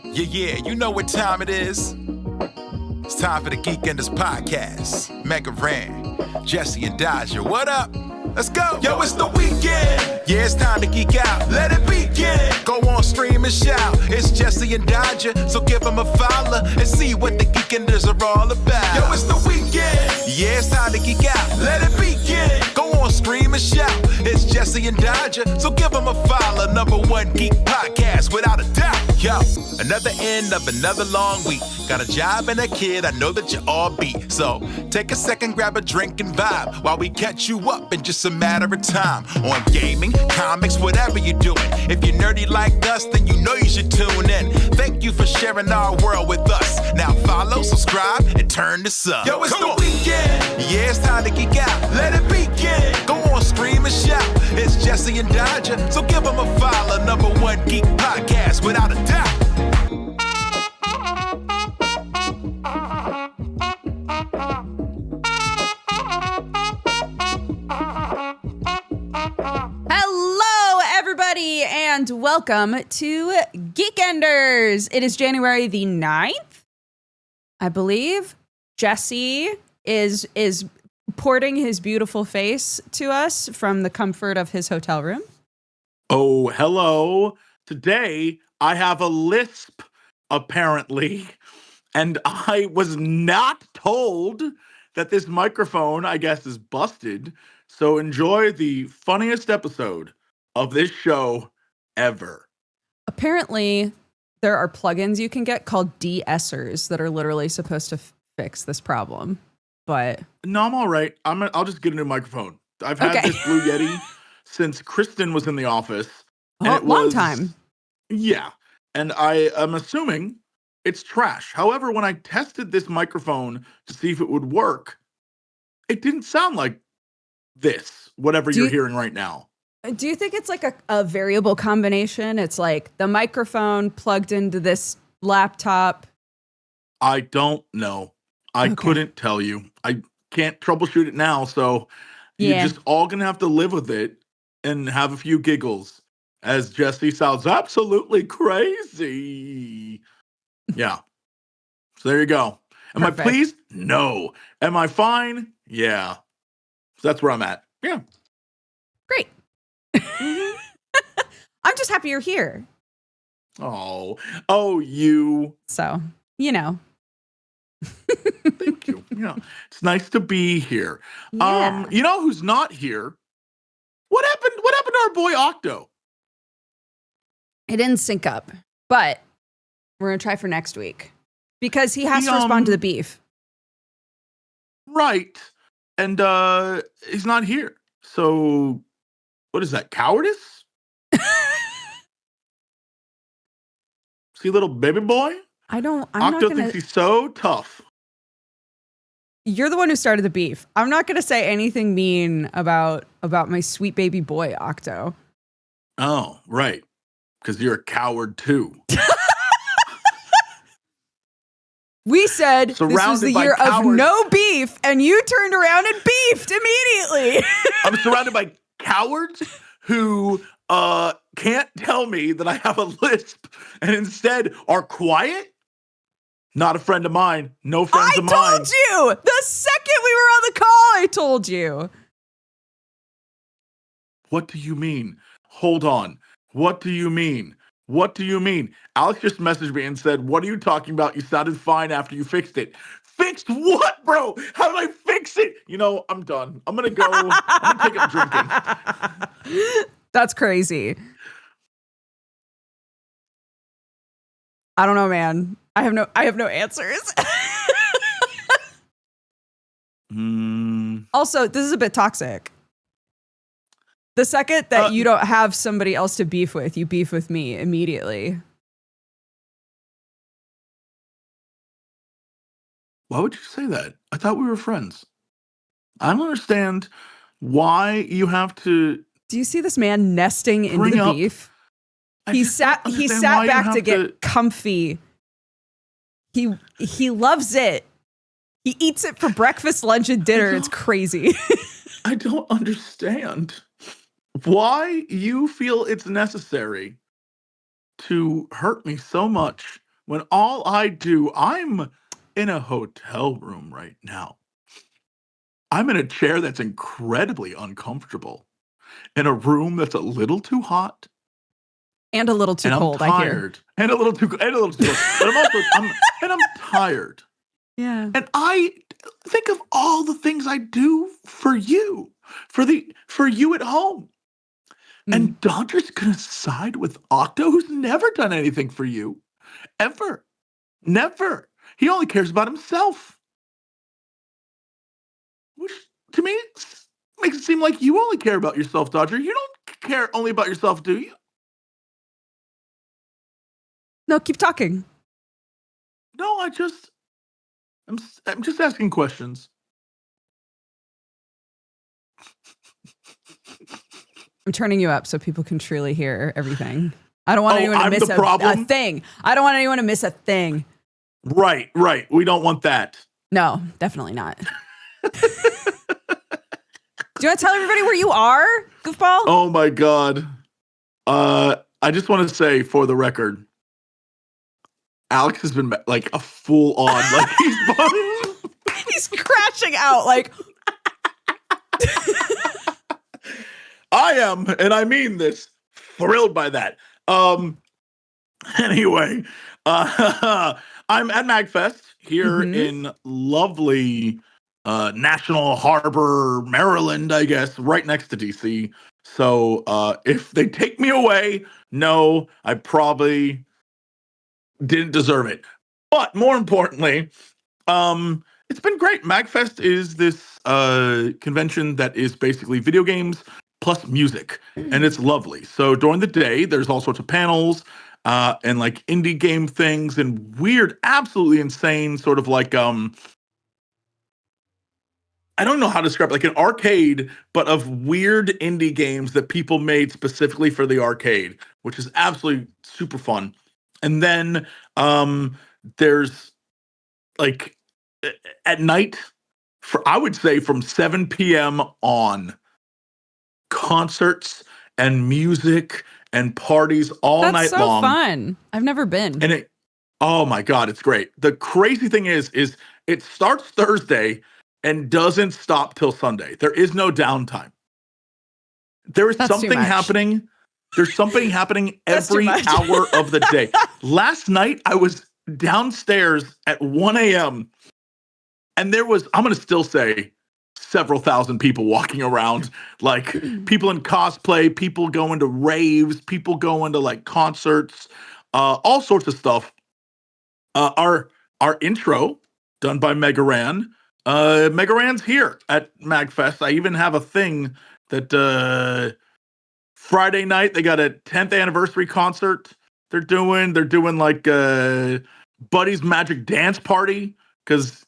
Yeah, you know what time it is. It's time for the Geekenders podcast. MegaRan, Jesse and Dodger, what up? Let's go. Yo, it's the weekend. Yeah, it's time to geek out. Let it begin. Go on, stream and shout. It's Jesse and Dodger, so give them a follow and see what the Geekenders are all about. Yo, it's the weekend. Yeah, it's time to geek out. Let it begin. Go on, stream and shout. It's Jesse and Dodger, so give them a follow. #1 geek podcast, without a doubt. Yo, another end of another long week. Got a job and a kid, I know that you all beat. So take a second, grab a drink and vibe while we catch you up in just a matter of time. On gaming, comics, whatever you're doing. If you're nerdy like us, then you know you should tune in. Thank you for sharing our world with us. Now follow, subscribe, and turn this up. Yo, it's the weekend. Yeah, it's time to geek out. Let it begin. Go on, scream and shout. It's Jesse and Dodger, so give them a follow. #1 geek podcast, without a doubt. And welcome to Geekenders. It is January the 9th, I believe. Jesse is porting his beautiful face to us from the comfort of his hotel room. Oh, hello. Today, I have a lisp, apparently, and I was not told that this microphone, I guess, is busted. So enjoy the funniest episode of this show ever. Apparently, there are plugins you can get called de-essers that are literally supposed to fix this problem. But no, I'm all right. I'll just get a new microphone. I've had this Blue Yeti since Kristen was in the office. And long time. Yeah. And I am assuming it's trash. However, when I tested this microphone to see if it would work, it didn't sound like this, whatever you're hearing right now. Do you think it's like a variable combination? It's like the microphone plugged into this laptop. I don't know. I couldn't tell you. I can't troubleshoot it now. So you're just all going to have to live with it and have a few giggles as Jesse sounds absolutely crazy. Yeah. So there you go. Am I pleased? No. Am I fine? Yeah. So that's where I'm at. Yeah. Great. I'm just happy you're here. Oh, you. So, you know. Thank you. Yeah, it's nice to be here. Yeah. You know who's not here? What happened to our boy Octo? It didn't sync up, but we're gonna try for next week because he has to respond to the beef. Right, and he's not here. So, what is that? Cowardice? See, little baby boy? Octo thinks he's so tough. You're the one who started the beef. I'm not gonna say anything mean about my sweet baby boy, Octo. Oh, right. Because you're a coward too. We said this was the year of no beef, and you turned around and beefed immediately. I'm surrounded by cowards who can't tell me that I have a lisp and instead are quiet. Not a friend of mine. No friends of mine. I told you! The second we were on the call, I told you. What do you mean? Hold on. What do you mean? What do you mean? Alex just messaged me and said, what are you talking about? You sounded fine after you fixed it. Fixed what, bro? How did I fix it? You know, I'm done. I'm going to go. I'm going to take up drinking. That's crazy. I don't know, man. I have no answers. Also, this is a bit toxic. The second that you don't have somebody else to beef with, you beef with me immediately. Why would you say that? I thought we were friends. I don't understand why you have to. Do you see this man nesting into the beef? He sat back to get comfy. He loves it. He eats it for breakfast, lunch, and dinner. It's crazy. I don't understand why you feel it's necessary to hurt me so much when all I do, I'm in a hotel room right now. I'm in a chair that's incredibly uncomfortable, in a room that's a little too hot And a little too and I'm cold, I hear. tired, and a little too cold. But I'm tired. Yeah. And I think of all the things I do for you, for you at home. And Dodger's gonna side with Octo, who's never done anything for you. Ever. Never. He only cares about himself. Which, to me, makes it seem like you only care about yourself, Dodger. You don't care only about yourself, do you? No, keep talking. No, I'm just asking questions. I'm turning you up so people can truly hear everything. I don't want anyone to I'm miss the a problem? thing. I don't want anyone to miss a thing. Right. We don't want that. No, definitely not. Do you want to tell everybody where you are, goofball? Oh my God. I just want to say, for the record, Alex has been like a full on, like he's crashing out like. I am, and I mean this, thrilled by that. Anyway, I'm at MAGFest here in lovely National Harbor, Maryland, I guess, right next to DC. So if they take me away, no, I probably didn't deserve it. But more importantly, it's been great. MAGFest is this convention that is basically video games plus music, and it's lovely. So during the day, there's all sorts of panels and like indie game things and weird, absolutely insane sort of like I don't know how to describe it, like an arcade, but of weird indie games that people made specifically for the arcade, which is absolutely super fun. And then there's like at night, I would say from 7 p.m. on, concerts and music and parties all night long. That's so fun. I've never been. And oh my God, it's great. The crazy thing is it starts Thursday and doesn't stop till Sunday. There is no downtime. There is something happening. There's something happening every hour of the day. Last night, I was downstairs at 1 a.m. and there was, I'm going to still say, several thousand people walking around, like people in cosplay, people going to raves, people going to like concerts, all sorts of stuff. Our intro done by MegaRan. MegaRan's here at MAGFest. I even have a thing that Friday night they got a 10th anniversary concert. They're doing like Buddy's Magic Dance Party, because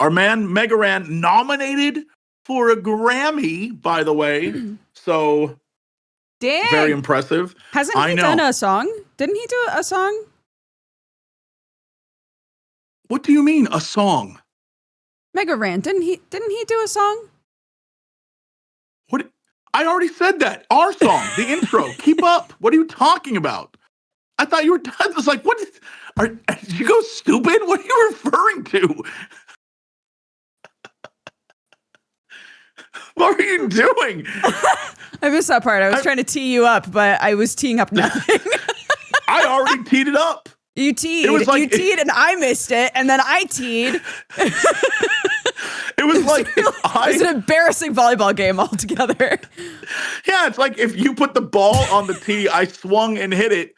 our man MegaRan nominated for a Grammy, by the way. So dang, very impressive. Hasn't he done a song? Didn't he do a song? What do you mean, a song? MegaRan, didn't he do a song? What? I already said that. Our song, the intro. Keep up. What are you talking about? I thought you were done. I was like, what? Did you go stupid? What are you referring to? What were you doing? I missed that part. I was trying to tee you up, but I was teeing up nothing. I already teed it up. You teed. It was like, you teed and I missed it, and then I teed. It was like it was an embarrassing volleyball game altogether. Yeah, it's like if you put the ball on the tee, I swung and hit it,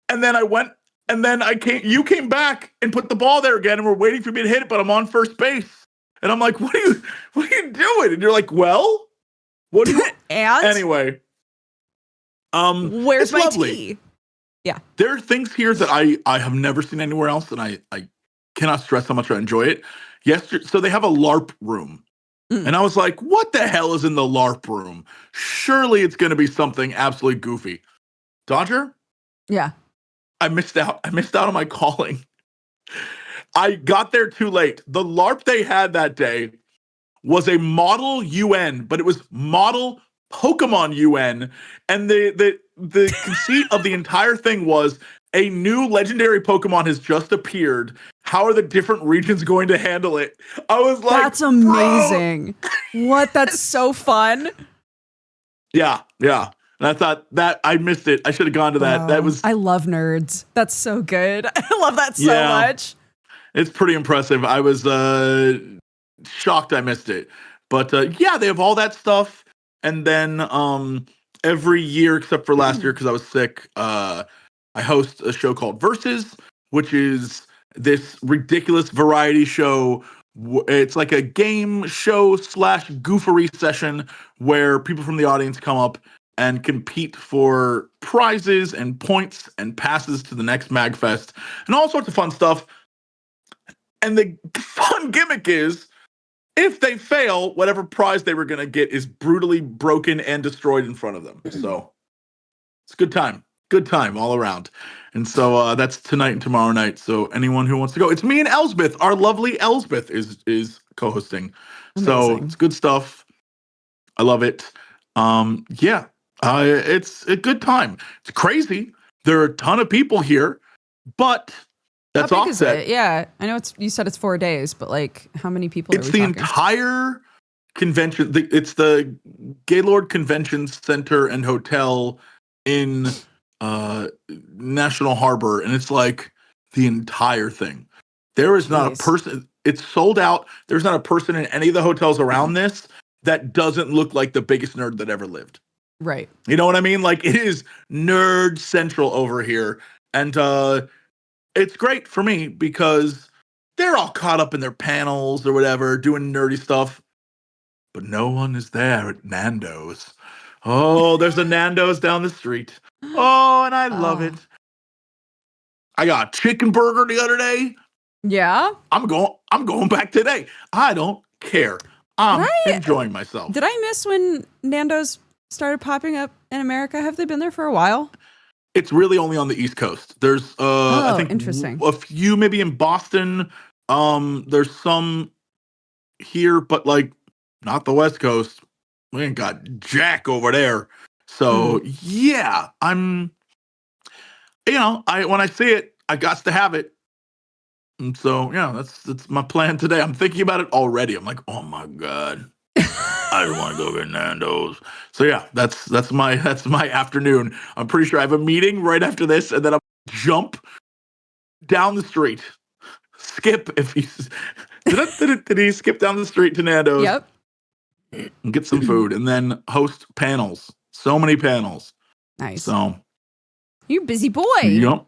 and then I went, and then you came back and put the ball there again, and we're waiting for me to hit it, but I'm on first base. And I'm like, what are you doing? And you're like, well, what do you and anyway? Where's my tea? Yeah. There are things here that I have never seen anywhere else, and I cannot stress how much I enjoy it. Yesterday, so they have a LARP room. And I was like, what the hell is in the LARP room? Surely it's gonna be something absolutely goofy. Dodger? Yeah. I missed out on my calling. I got there too late. The LARP they had that day was a model UN, but it was model Pokemon UN. And the conceit of the entire thing was a new legendary Pokemon has just appeared. How are the different regions going to handle it? I was like, that's amazing. What? That's so fun. Yeah. And I thought that I missed it. I should have gone to that. That was. I love nerds. That's so good. I love that so much. It's pretty impressive. I was shocked I missed it. But yeah, they have all that stuff. And then every year, except for last year because I was sick, I host a show called Versus, which is this ridiculous variety show. It's like a game show / goofery session where people from the audience come up and compete for prizes and points and passes to the next MAGFest and all sorts of fun stuff. And the fun gimmick is, if they fail, whatever prize they were going to get is brutally broken and destroyed in front of them. So it's a good time. Good time all around. And so that's tonight and tomorrow night. So anyone who wants to go, it's me and Elsbeth. Our lovely Elsbeth is co-hosting. Amazing. So it's good stuff. I love it. Yeah, it's a good time. It's crazy. There are a ton of people here, but that's how big offset. Is it? Yeah, I know you said it's 4 days, but like, how many people? It's the entire convention. It's the Gaylord Convention Center and Hotel in National Harbor, and it's like the entire thing. There is not a person. It's sold out. There's not a person in any of the hotels around this that doesn't look like the biggest nerd that ever lived. Right. You know what I mean? Like, it is nerd central over here, and it's great for me because they're all caught up in their panels or whatever, doing nerdy stuff. But no one is there at Nando's. Oh, there's a Nando's down the street. Oh, and I love it. I got a chicken burger the other day. Yeah. I'm going back today. I don't care. I'm enjoying myself. Did I miss when Nando's started popping up in America? Have they been there for a while? It's really only on the East Coast. There's I think interesting. A few maybe in Boston. There's some here, but like not the West Coast. We ain't got jack over there. So yeah, I'm when I see it, I got to have it. And so yeah, that's my plan today. I'm thinking about it already. I'm like, oh my God. I don't want to go get Nando's. So yeah, that's my afternoon. I'm pretty sure I have a meeting right after this, and then I'll jump down the street. Skip if he's did he skip down the street to Nando's? Yep. And get some food, and then host panels. So many panels. Nice. So you're a busy boy. Yep.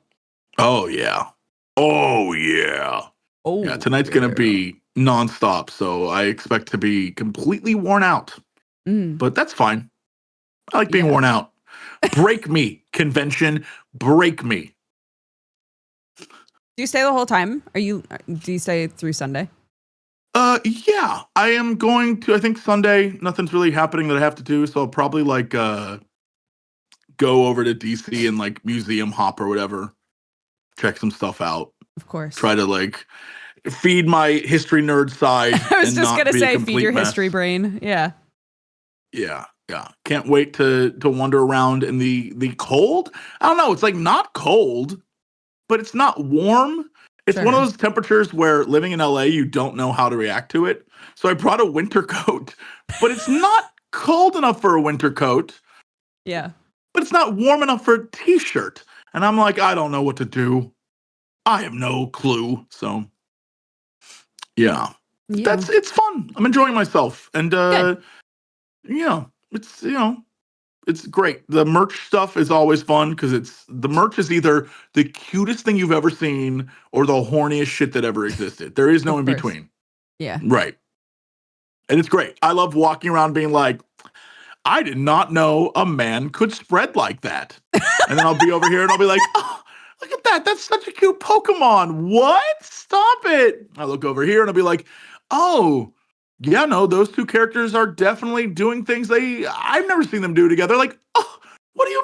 Oh yeah. Oh yeah. Oh yeah. Tonight's gonna be nonstop, so I expect to be completely worn out. But that's fine. I like being worn out. Break me, convention. Break me. Do you stay the whole time? Do you stay through Sunday? Yeah. I am going to, I think Sunday, nothing's really happening that I have to do, so I'll probably like go over to DC and like museum hop or whatever. Check some stuff out. Of course. Try to like feed my history nerd side. I was just gonna say, feed your history brain. Yeah. Yeah. Can't wait to wander around in the cold. I don't know. It's like not cold, but it's not warm. It's one of those temperatures where living in LA, you don't know how to react to it. So I brought a winter coat, but it's not cold enough for a winter coat. Yeah. But it's not warm enough for a t-shirt. And I'm like, I don't know what to do. I have no clue. So yeah. It's fun. I'm enjoying myself. And it's great. The merch stuff is always fun because the merch is either the cutest thing you've ever seen or the horniest shit that ever existed. There is no in between. Yeah. Right. And it's great. I love walking around being like, I did not know a man could spread like that. And then I'll be over here and I'll be like, oh, look at that. That's such a cute Pokemon. What? Stop it. I look over here and I'll be like, oh, yeah, no, those two characters are definitely doing things I've never seen them do together. Like, oh, what do you,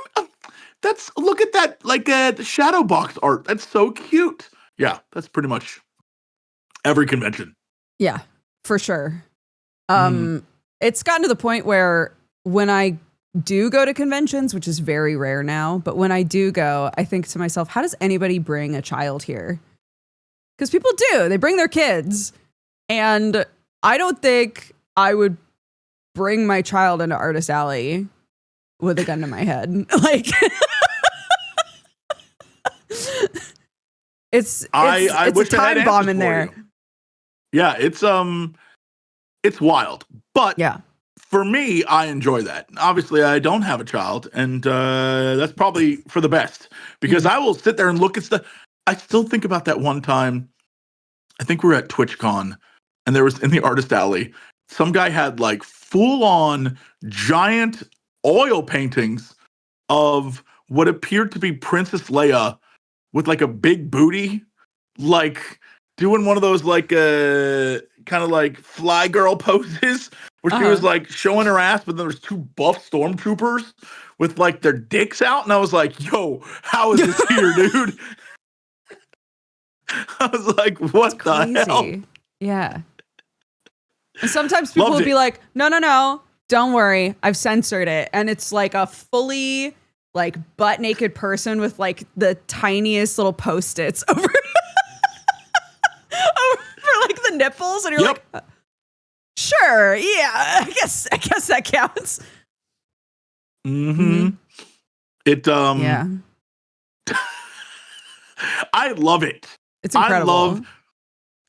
look at that, like the shadow box art. That's so cute. Yeah, that's pretty much every convention. Yeah, for sure. It's gotten to the point where when I do go to conventions, which is very rare now, but when I do go, I think to myself, how does anybody bring a child here? Because people do. They bring their kids. And I don't think I would bring my child into Artist Alley with a gun to my head. Like, it's a time bomb in there. Yeah, it's wild. But yeah, for me, I enjoy that. Obviously, I don't have a child, and that's probably for the best, because I will sit there and look at stuff. I still think about that one time. I think we were at TwitchCon, and there was in the Artist Alley, some guy had like full-on giant oil paintings of what appeared to be Princess Leia with like a big booty, like doing one of those like kind of like fly girl poses where she was like showing her ass, but then there's two buff stormtroopers with like their dicks out, and I was like, yo, how is this here, dude? I was like, what the hell? Yeah. And sometimes people will be like, no, don't worry, I've censored it. And it's like a fully like butt naked person with like the tiniest little post-its over for like the nipples, and you're like, sure, yeah, I guess that counts. Mm-hmm. It yeah. I love it. It's incredible.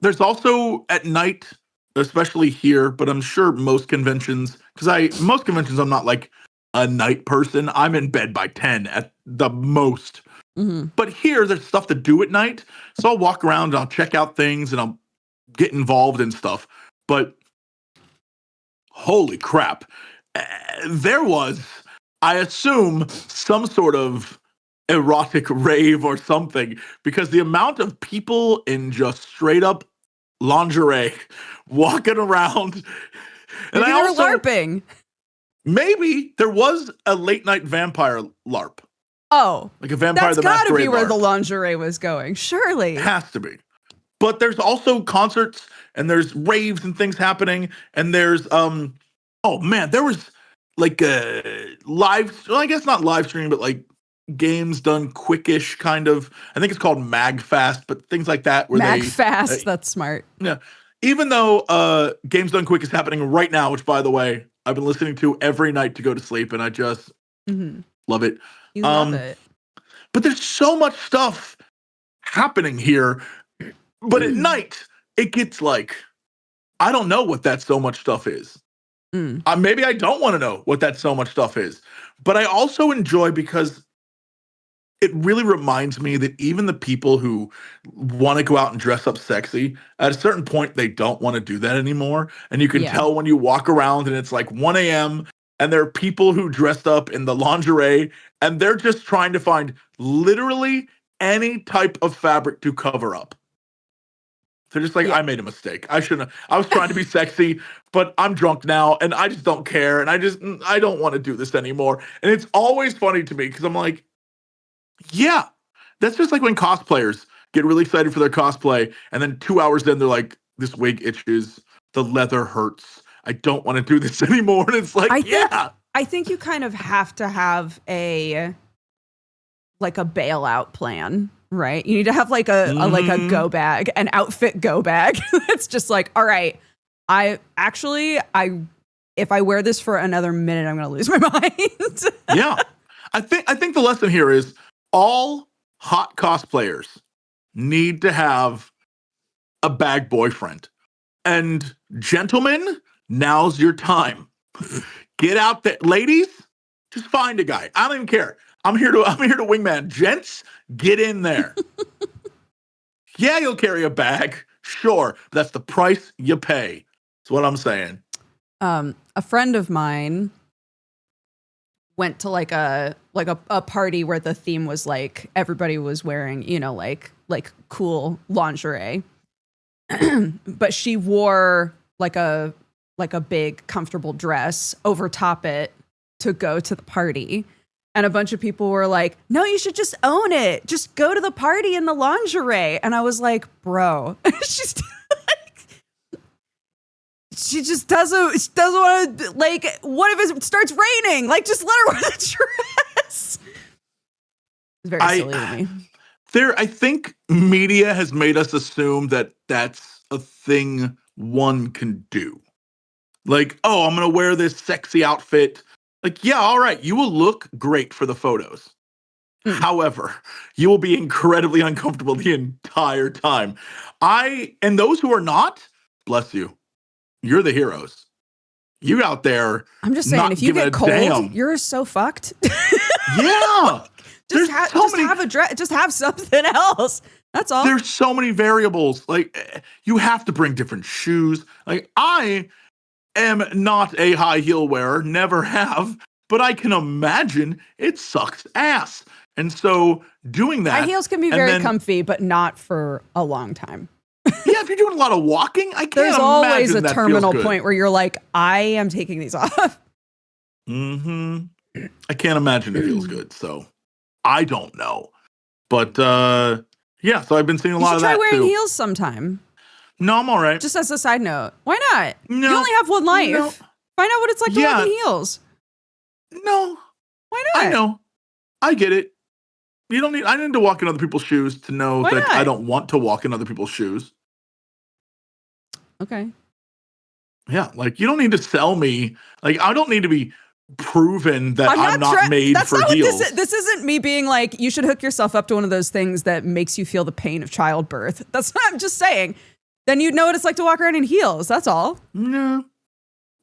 There's also at night, especially here, but I'm sure most conventions, most conventions I'm not like a night person. I'm in bed by 10 at the most. Mm-hmm. But here there's stuff to do at night. So I'll walk around and I'll check out things and I'll get involved in stuff. But holy crap. There was, I assume, some sort of erotic rave or something, because the amount of people in just straight up lingerie walking around. And maybe they're LARPing. Maybe there was a late night vampire LARP. Oh, like a Vampire the Masquerade. That's gotta be where LARP. the lingerie was going. Surely. It has to be. But there's also concerts and there's raves and things happening. And there's, oh man, there was like a live, well, I guess not live stream, but like games done quickish kind of. I think it's called MAGFest, but things like that. Where MAGFest, that's smart. Yeah. Even though Games Done Quick is happening right now, which, by the way, I've been listening to every night to go to sleep, and I just love it. You love it. But there's so much stuff happening here. But at night, it gets like, I don't know what that so much stuff is. Maybe I don't want to know what that so much stuff is. But I also enjoy, because it really reminds me that even the people who want to go out and dress up sexy, at a certain point, they don't want to do that anymore. And you can tell when you walk around and it's like 1 a.m. and there are people who dressed up in the lingerie and they're just trying to find literally any type of fabric to cover up. They're just like, I made a mistake. I shouldn't have. I was trying to be sexy, but I'm drunk now and I just don't care. And I don't want to do this anymore. And it's always funny to me because I'm like, yeah, that's just like when cosplayers get really excited for their cosplay, and then 2 hours in, they're like, this wig itches, the leather hurts, I don't want to do this anymore. And it's like, I think you kind of have to have a bailout plan, right? You need to have like a go bag, an outfit go bag. It's just like, all right, if I wear this for another minute, I'm going to lose my mind. Yeah. I think the lesson here is all hot cosplayers need to have a bag boyfriend. And gentlemen, now's your time. Get out there. Ladies, just find a guy. I don't even care. I'm here to wingman. Gents, get in there. Yeah, you'll carry a bag. Sure. But that's the price you pay. That's what I'm saying. A friend of mine went to like a party where the theme was like everybody was wearing, like cool lingerie. But she wore like a big comfortable dress over top it to go to the party. And a bunch of people were like, no, you should just own it. Just go to the party in the lingerie. And I was like, bro, she's she just doesn't want to, like, what if it starts raining? Like, just let her wear the dress. It's very silly to me. I think media has made us assume that that's a thing one can do. Like, oh, I'm going to wear this sexy outfit. Like, yeah, all right. You will look great for the photos. However, you will be incredibly uncomfortable the entire time. And those who are not, bless you. You're the heroes. You out there. I'm just saying, if you get cold, you're so fucked. Yeah. Just have a dress. Just have something else. That's all. There's so many variables. Like, you have to bring different shoes. Like, I am not a high heel wearer, never have, but I can imagine it sucks ass. And so doing that. High heels can be very comfy, but not for a long time. Yeah, if you're doing a lot of walking, I can't imagine. There's always a terminal point where you're like, I am taking these off. I can't imagine it feels good. So I don't know. But yeah, so I've been seeing a lot of that too. You should try wearing heels sometime. No, I'm all right. Just as a side note. Why not? No, you only have one life. No. Find out what it's like to walk in heels. No. Why not? I know. I get it. I need to walk in other people's shoes to know that I don't want to walk in other people's shoes. Okay. Yeah, like, you don't need to sell me. Like, I don't need to be proven that I'm not made for heels. This isn't me being like, you should hook yourself up to one of those things that makes you feel the pain of childbirth. That's what I'm just saying. Then you'd know what it's like to walk around in heels. That's all. No,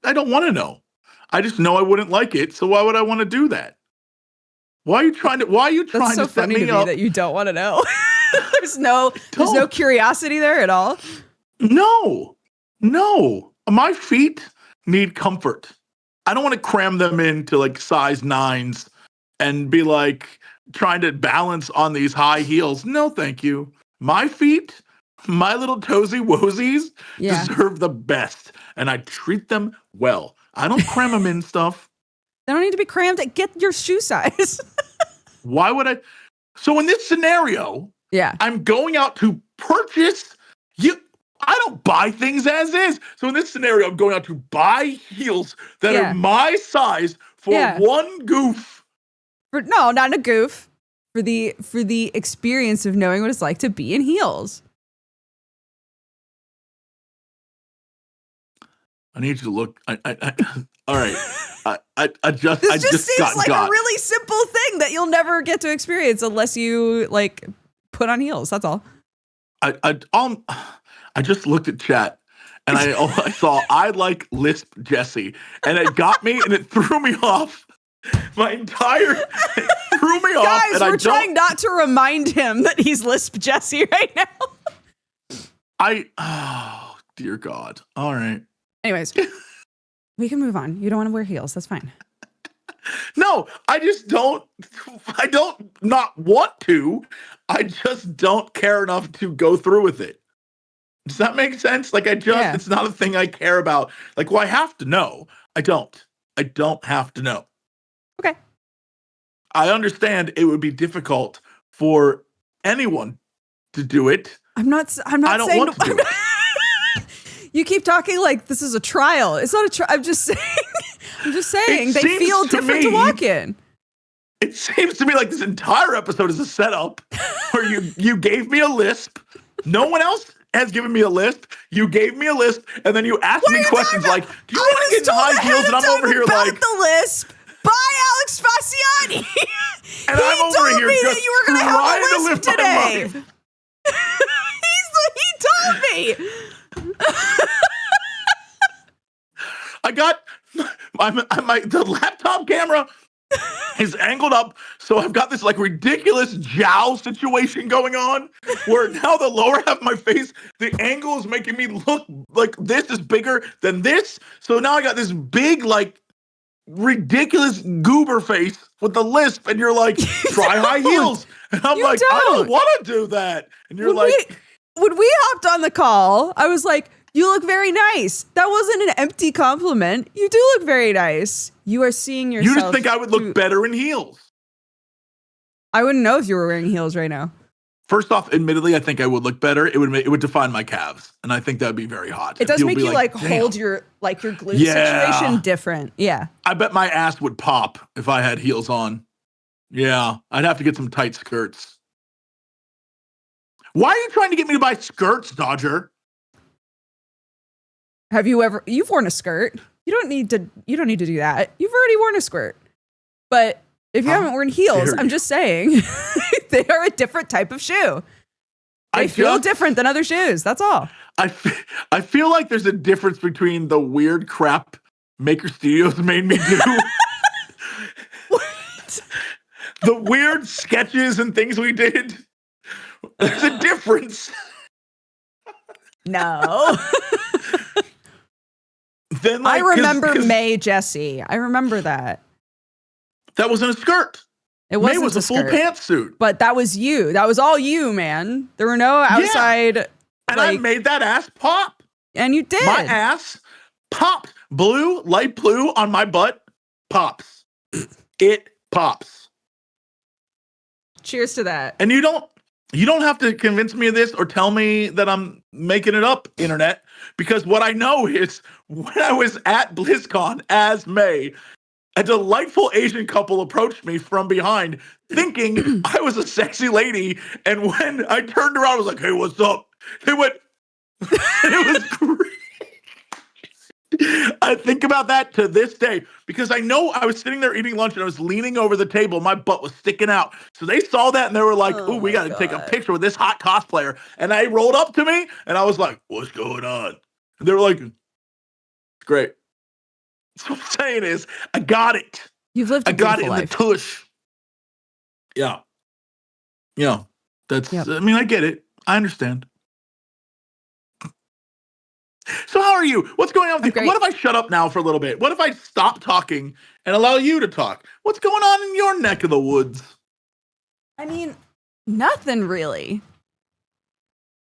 I don't want to know. I just know I wouldn't like it. So why would I want to do that? Why are you trying to That's so set funny me to up? Me that you don't want to know. There's no curiosity there at all. No. My feet need comfort. I don't want to cram them into like size 9s and be like trying to balance on these high heels. No, thank you. My feet, my little toesy woesies deserve the best, and I treat them well. I don't cram them in stuff. They don't need to be crammed. Get your shoe size. Why would I? So in this scenario, I'm going out to purchase I don't buy things as is. So in this scenario, I'm going out to buy heels that are my size for one goof. No, not a goof. For the experience of knowing what it's like to be in heels. I need you to look. All right. This just seems like a really simple thing that you'll never get to experience unless you like put on heels. That's all. I just looked at chat and I saw I like lisp Jesse, and it got me and it threw me off. It threw me off. Guys, we're trying not to remind him that he's lisp Jesse right now. Oh dear God. All right. Anyways, we can move on. You don't want to wear heels. That's fine. No, I don't not want to. I just don't care enough to go through with it. Does that make sense? Like, it's not a thing I care about. Like, well, I have to know. I don't have to know. Okay. I understand it would be difficult for anyone to do it. I'm not I don't saying want to do it. You keep talking like this is a trial. It's not a trial. I'm just saying they feel different to walk in. It seems to me like this entire episode is a setup where you gave me a lisp. No one else has given me a lisp. You gave me a lisp, and then you asked me questions like, do you want to get in high heels? And I'm over here like, the lisp by Alex Fasciani. And I'm over here just you were gonna have a lisp today. He told me. I got the laptop camera is angled up, so I've got this like ridiculous jowl situation going on where now the lower half of my face, the angle is making me look like this is bigger than this. So now I got this big like ridiculous goober face with the lisp, and you're like, try high heels. And I'm like, I don't want to do that. And you're when we hopped on the call, I was like, you look very nice. That wasn't an empty compliment. You do look very nice. You are seeing yourself. You just think I would look better in heels. I wouldn't know if you were wearing heels right now. First off, admittedly, I think I would look better. It would define my calves, and I think that would be very hot. It does make you like hold your glute situation different. Yeah. I bet my ass would pop if I had heels on. Yeah, I'd have to get some tight skirts. Why are you trying to get me to buy skirts, Dodger? You've worn a skirt. You don't need to do that. You've already worn a skirt. But if you haven't worn heels, I'm just saying they are a different type of shoe. They feel different than other shoes. That's all. I feel like there's a difference between the weird crap Maker Studios made me do. What? The weird sketches and things we did. There's a difference. No. Then, like, I remember May Jessie. I remember that. That wasn't a skirt. It wasn't May was a full pantsuit. But that was you. That was all you, man. There were no outside. Yeah. And I made that ass pop. And you did. My ass popped. Blue, light blue on my butt pops. It pops. Cheers to that. And you don't have to convince me of this or tell me that I'm making it up, internet, because what I know is when I was at BlizzCon as May, a delightful Asian couple approached me from behind thinking I was a sexy lady. And when I turned around, I was like, hey, what's up? They went, it was great. I think about that to this day because I know I was sitting there eating lunch and I was leaning over the table. My butt was sticking out. So they saw that and they were like, oh, we got to take a picture with this hot cosplayer. And they rolled up to me and I was like, what's going on? And they were like, great. So what I'm saying is, I got it. You've lived a beautiful life. I got it in the tush. Yeah. Yeah. I mean, I get it. I understand. So how are you? What's going on with you? Great. What if I shut up now for a little bit? What if I stop talking and allow you to talk? What's going on in your neck of the woods? I mean, nothing really.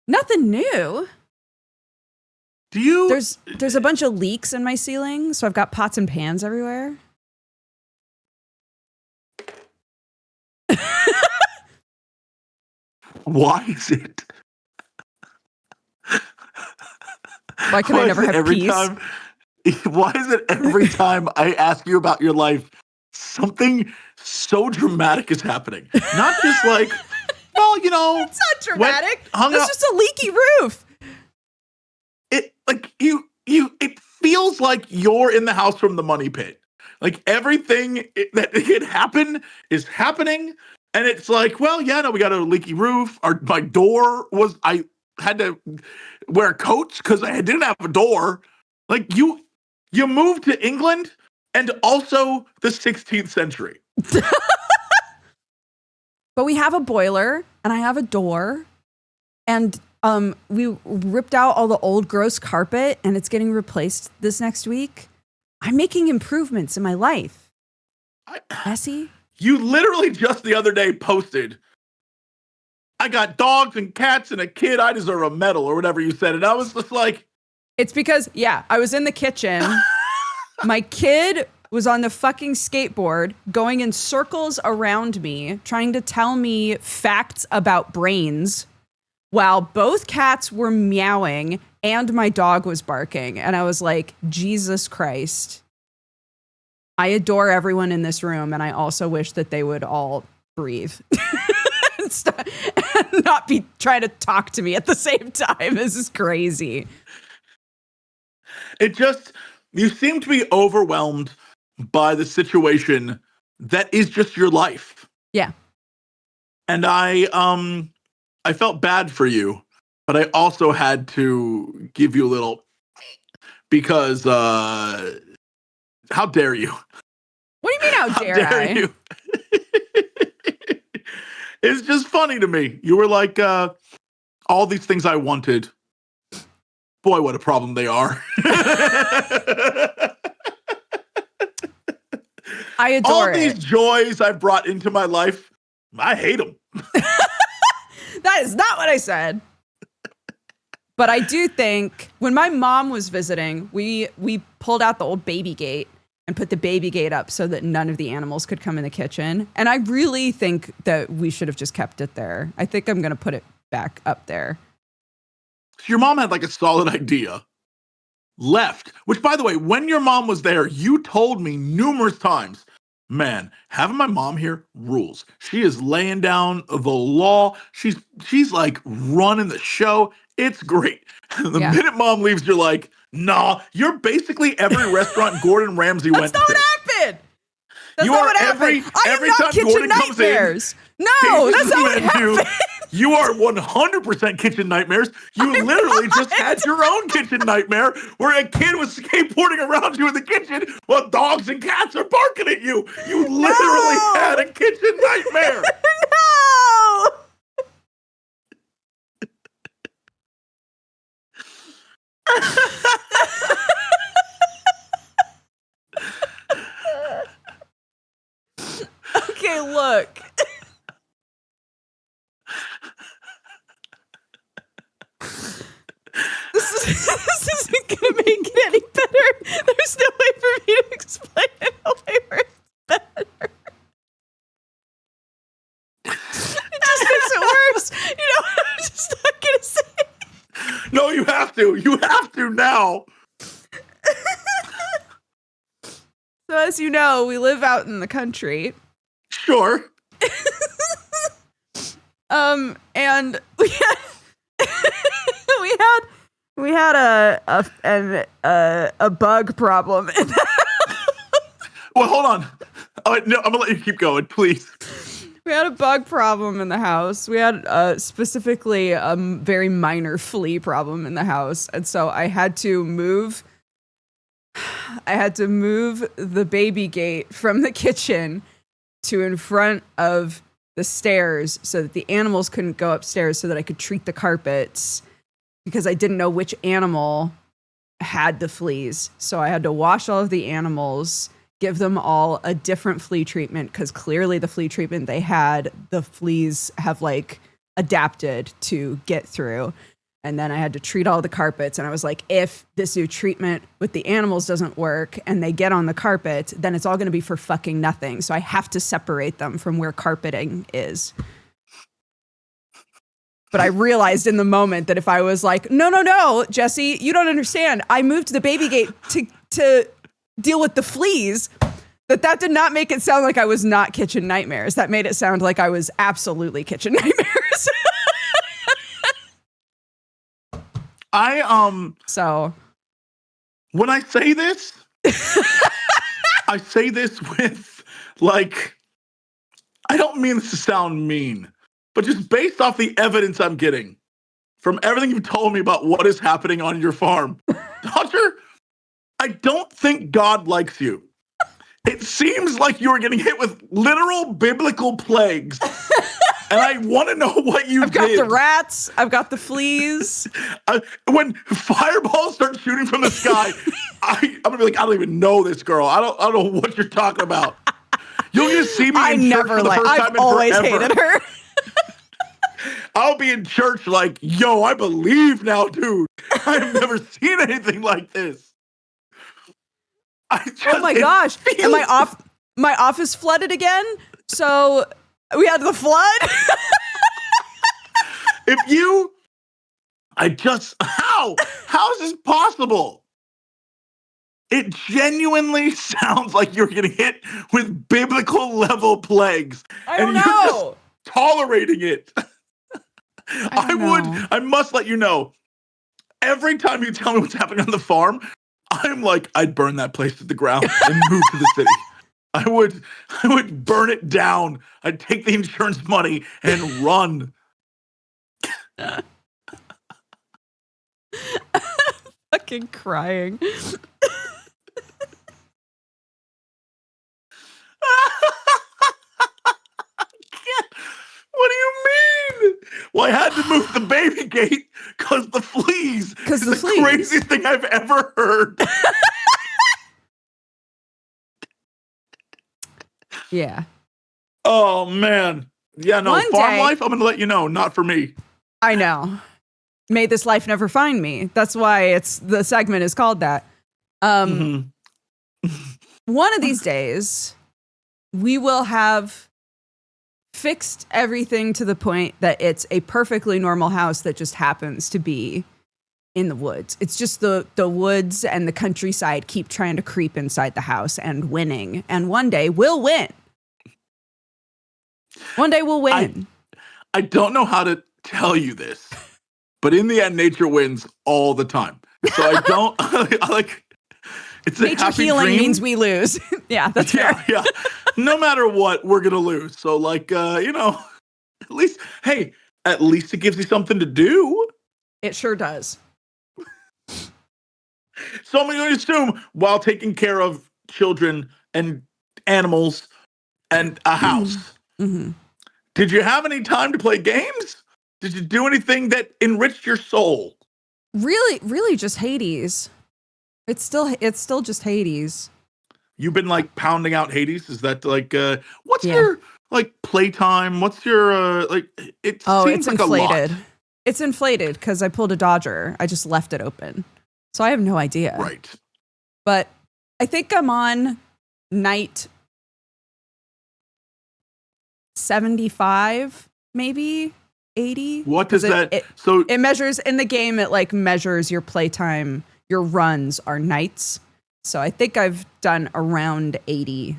Nothing new. There's a bunch of leaks in my ceiling, so I've got pots and pans everywhere. Why is it? Why can I never have peace? Why is it every time I ask you about your life, something so dramatic is happening? Not just like, well, you know. It's not dramatic. It's just a leaky roof. It feels like you're in the house from the money pit. Like everything that could happen is happening. And it's like, well, yeah, no, we got a leaky roof. My door I had to wear coats because I didn't have a door. Like you moved to England and also the 16th century. But we have a boiler and I have a door and we ripped out all the old gross carpet and it's getting replaced this next week. I'm making improvements in my life. Bessie? You literally just the other day posted, I got dogs and cats and a kid. I deserve a medal or whatever you said. And I was just like. It's because, I was in the kitchen. My kid was on the fucking skateboard going in circles around me, trying to tell me facts about brains while both cats were meowing and my dog was barking. And I was like, Jesus Christ. I adore everyone in this room. And I also wish that they would all breathe and not be trying to talk to me at the same time. This is crazy. You seem to be overwhelmed by the situation that is just your life. Yeah. And I felt bad for you, but I also had to give you a little because how dare you? What do you mean how dare I? You? It's just funny to me. You were like all these things I wanted. Boy, what a problem they are. I adore all these joys I've brought into my life. I hate them. That is not what I said. But I do think when my mom was visiting, we pulled out the old baby gate and put the baby gate up so that none of the animals could come in the kitchen. And I really think that we should have just kept it there. I think I'm going to put it back up there. Your mom had like a solid idea. Left, which by the way, when your mom was there, you told me numerous times, man, having my mom here rules. She is laying down the law. She's like running the show. It's great. The minute mom leaves, you're like, nah, you're basically every restaurant Gordon Ramsay went to. That's not what happened. That's not what happened. Every time Gordon comes in, no, that's not what happened. You are 100% kitchen nightmares. You literally just had your own kitchen nightmare where a kid was skateboarding around you in the kitchen while dogs and cats are barking at you. You literally had a kitchen nightmare. No. Okay, look. This isn't gonna make it any better. There's no way for me to explain it away where it's better. It just makes it worse. You know what I'm just not gonna say? No, you have to. You have to now. So as you know, we live out in the country. Sure. And we had a bug problem. Well, hold on. No, I'm gonna let you keep going, please. We had a bug problem in the house. We had specifically a very minor flea problem in the house, and so I had to move the baby gate from the kitchen to in front of the stairs so that the animals couldn't go upstairs, so that I could treat the carpets, because I didn't know which animal had the fleas. So I had to wash all of the animals, give them all a different flea treatment, because clearly the flea treatment they had, the fleas have like adapted to get through. And then I had to treat all the carpets. And I was like, if this new treatment with the animals doesn't work and they get on the carpet, then it's all going to be for fucking nothing. So I have to separate them from where carpeting is. But I realized in the moment that if I was like, no, Jesse, you don't understand. I moved the baby gate to deal with the fleas, that did not make it sound like I was not kitchen nightmares. That made it sound like I was absolutely kitchen nightmares. So when I say this, I say this with like, I don't mean this to sound mean, but just based off the evidence I'm getting from everything you've told me about what is happening on your farm, Dodger, I don't think God likes you. It seems like you are getting hit with literal biblical plagues. And I want to know what you did. I've got the rats. I've got the fleas. When fireballs start shooting from the sky, I'm going to be like, I don't even know this girl. I don't know what you're talking about. You'll just see me in church for the first time in forever. I've always hated her. I'll be in church like, yo, I believe now, dude. I've never seen anything like this. Oh my gosh. And my office flooded again. So we had the flood. How is this possible? It genuinely sounds like you're getting hit with biblical level plagues. You're just tolerating it. I must let you know, every time you tell me what's happening on the farm, I'm like, I'd burn that place to the ground and move to the city. I would burn it down. I'd take the insurance money and run. Fucking crying. What do you mean? Well, I had to move the baby gate because the fleas. Because the fleas. Craziest thing I've ever heard. Yeah. Oh, man. Yeah, no, farm life, I'm going to let you know, not for me. I know. May this life never find me. That's why the segment is called that. one of these days, we will have fixed everything to the point that it's a perfectly normal house that just happens to be in the woods. It's just the woods and the countryside keep trying to creep inside the house and winning. And one day we'll win. One day we'll win. I don't know how to tell you this, but in the end, nature wins all the time. So I don't I like. It's a nature happy healing dream. means we lose. Yeah, that's fair. Yeah. No matter what, we're gonna lose. So like, at least it gives you something to do. It sure does. So I'm going to assume while taking care of children and animals and a house, did you have any time to play games? Did you do anything that enriched your soul? Really just Hades. It's still just Hades. You've been like pounding out Hades? Is that like what's your like playtime? What's your it seems it's like inflated. a lot. It's inflated because I pulled a dodger. I just left it open. So I have no idea. Right. But I think I'm on night 75, maybe 80. What does that? So it measures in the game. It like measures your playtime. Your runs are nights. So I think I've done around 80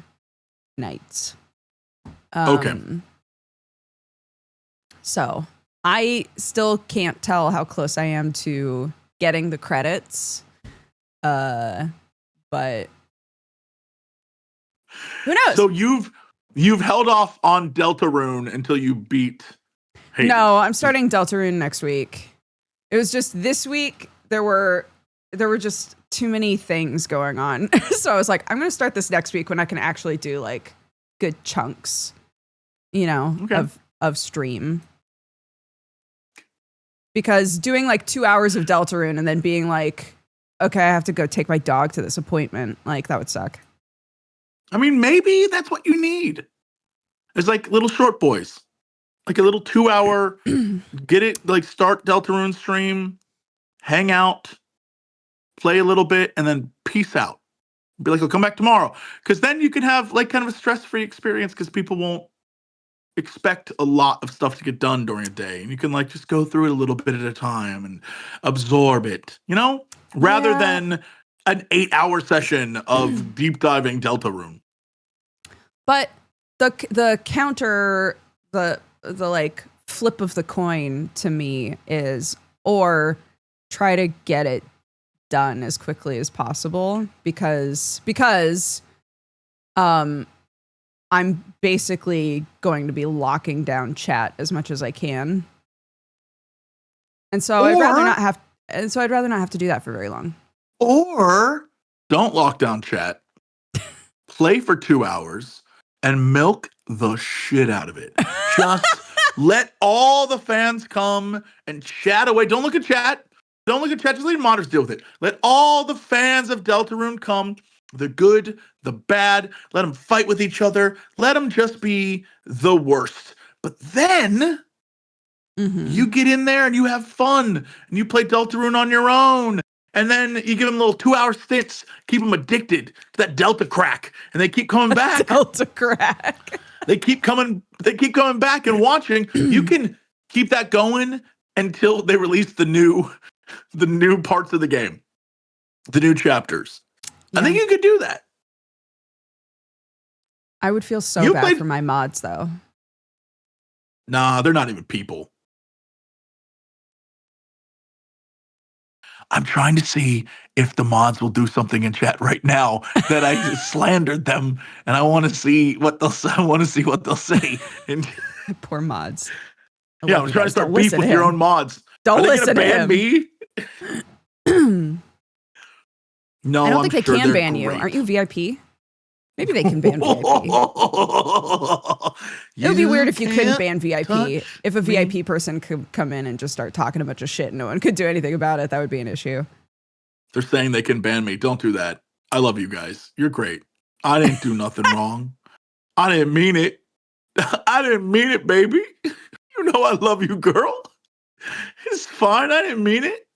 nights. Okay. So I still can't tell how close I am to getting the credits. But who knows? So you've held off on Deltarune until you beat Hades. No, I'm starting Deltarune next week. It was just this week there were just too many things going on. So I was like, I'm going to start this next week when I can actually do like good chunks, of stream. Because doing like 2 hours of Deltarune and then being like, okay, I have to go take my dog to this appointment, like that would suck. I mean, maybe that's what you need. It's like little short boys, like a little 2 hour, get it, like start Deltarune stream, hang out, play a little bit, and then peace out. Be like, I'll come back tomorrow. Because then you can have like kind of a stress-free experience because people won't expect a lot of stuff to get done during a day. And you can like just go through it a little bit at a time and absorb it, rather than an 8-hour session of deep diving Deltarune. But the counter, the like flip of the coin to me is, or try to get it done as quickly as possible because I'm basically going to be locking down chat as much as I can. And so I'd rather not have to do that for very long. Or don't lock down chat. Play for 2 hours and milk the shit out of it. Just let all the fans come and chat away. Don't look at chat. Don't look at chat. Just let modders deal with it. Let all the fans of Deltarune come. The good, the bad. Let them fight with each other. Let them just be the worst. But then you get in there and you have fun. And you play Deltarune on your own. And then you give them little 2-hour stints. Keep them addicted to that Delta crack. And they keep coming back. Delta crack. They keep coming back and watching. You can keep that going until they release the new parts of the game. The new chapters. Yeah. I think you could do that. I would feel so bad for my mods, though. Nah, they're not even people. I'm trying to see if the mods will do something in chat right now that I just slandered them, and I want to see what they'll say. And poor mods. I'm trying to start beef with your own mods. Don't listen to him. Me? No, I don't think they can ban you. Aren't you VIP? Maybe they can ban VIP. It would be weird if you couldn't ban VIP. If a VIP person could come in and just start talking a bunch of shit and no one could do anything about it, that would be an issue. They're saying they can ban me. Don't do that. I love you guys. You're great. I didn't do nothing wrong. I didn't mean it. I didn't mean it, baby. You know I love you, girl. It's fine. I didn't mean it.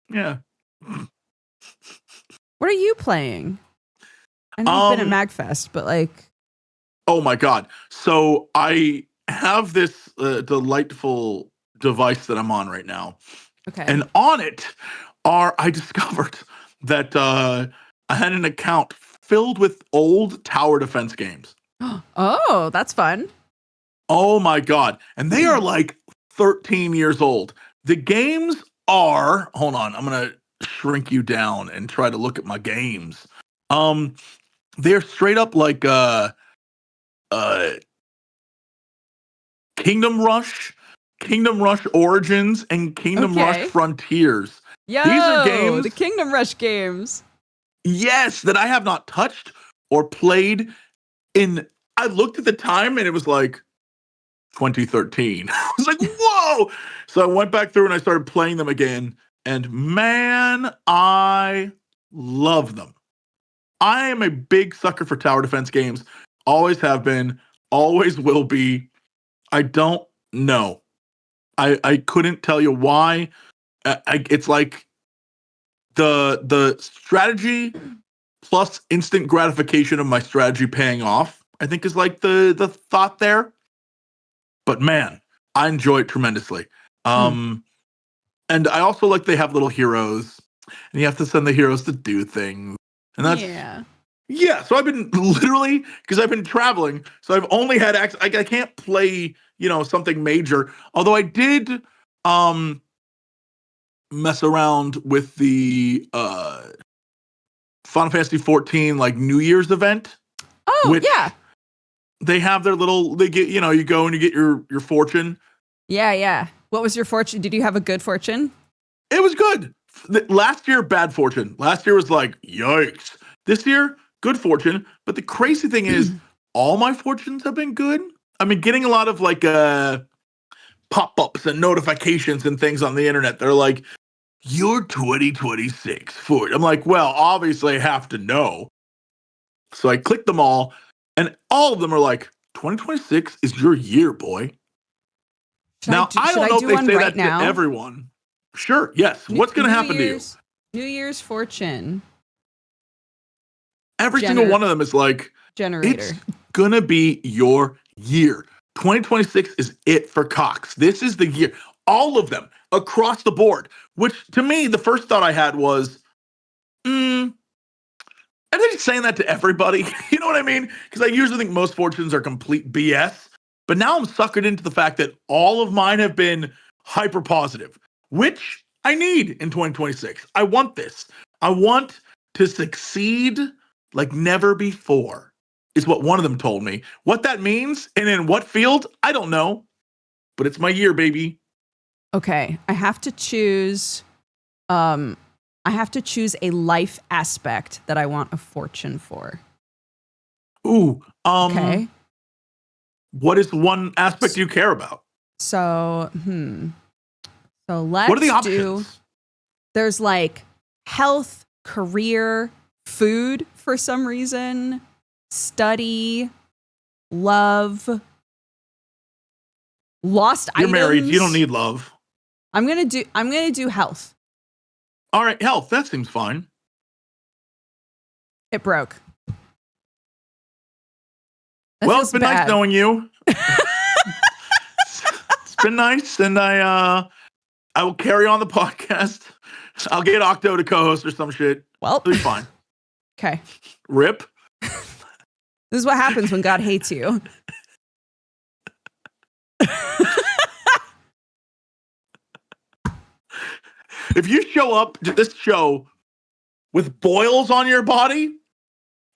Yeah. What are you playing? I know you've been at MAGFest, but like, oh my God. So I have this delightful device that I'm on right now. okay. And on it I discovered that I had an account filled with old tower defense games. Oh, that's fun. Oh my God. And they are like 13 years old. The games are, hold on, I'm going to shrink you down and try to look at my games. They're straight up like Kingdom Rush Origins, and Kingdom Rush Frontiers. Yo, these are games, the Kingdom Rush games. Yes, that I have not touched or played in. I looked at the time and it was like 2013. I was like, whoa! So I went back through and I started playing them again. And man, I love them. I am a big sucker for tower defense games. Always have been, always will be. I don't know. I couldn't tell you why. It's like the strategy plus instant gratification of my strategy paying off, I think, is like the thought there. But man, I enjoy it tremendously. And I also like they have little heroes, and you have to send the heroes to do things. And that's yeah. So I've been literally, because I've been traveling, so I've only had access. I can't play, something major. Although I did mess around with the Final Fantasy 14 like New Year's event. Oh yeah. They have their little. They get, you go and you get your fortune. Yeah. What was your fortune? Did you have a good fortune? It was good. Last year, bad fortune. Last year was like, yikes. This year, good fortune. But the crazy thing is, all my fortunes have been good. I've been getting a lot of like pop-ups and notifications and things on the internet. They're like, you're 2026 for it. I'm like, well, obviously I have to know. So I clicked them all, and all of them are like, 2026 is your year, boy. I don't know if they say that to everyone. Sure, yes. What's going to happen to you? New Year's fortune. Every single one of them is like, generator. It's going to be your year. 2026 is it for Cox. This is the year. All of them across the board, which to me, the first thought I had was, are they saying that to everybody? You know what I mean? Because I usually think most fortunes are complete BS. But now I'm suckered into the fact that all of mine have been hyper positive, which I need in 2026. I want this. I want to succeed like never before, is what one of them told me. What that means and in what field, I don't know. But it's my year, baby. Okay, I have to choose a life aspect that I want a fortune for. Ooh, okay. What is one aspect you care about? So let's what are the options? There's like health, career, food for some reason, study, love, lost items. You're married. You don't need love. I'm gonna do health. All right, health. That seems fine. It broke. Well, it's been nice knowing you. It's been nice, and I will carry on the podcast. I'll get Octo to co-host or some shit. Well, it'll be fine. Okay. Rip. This is what happens when God hates you. If you show up to this show with boils on your body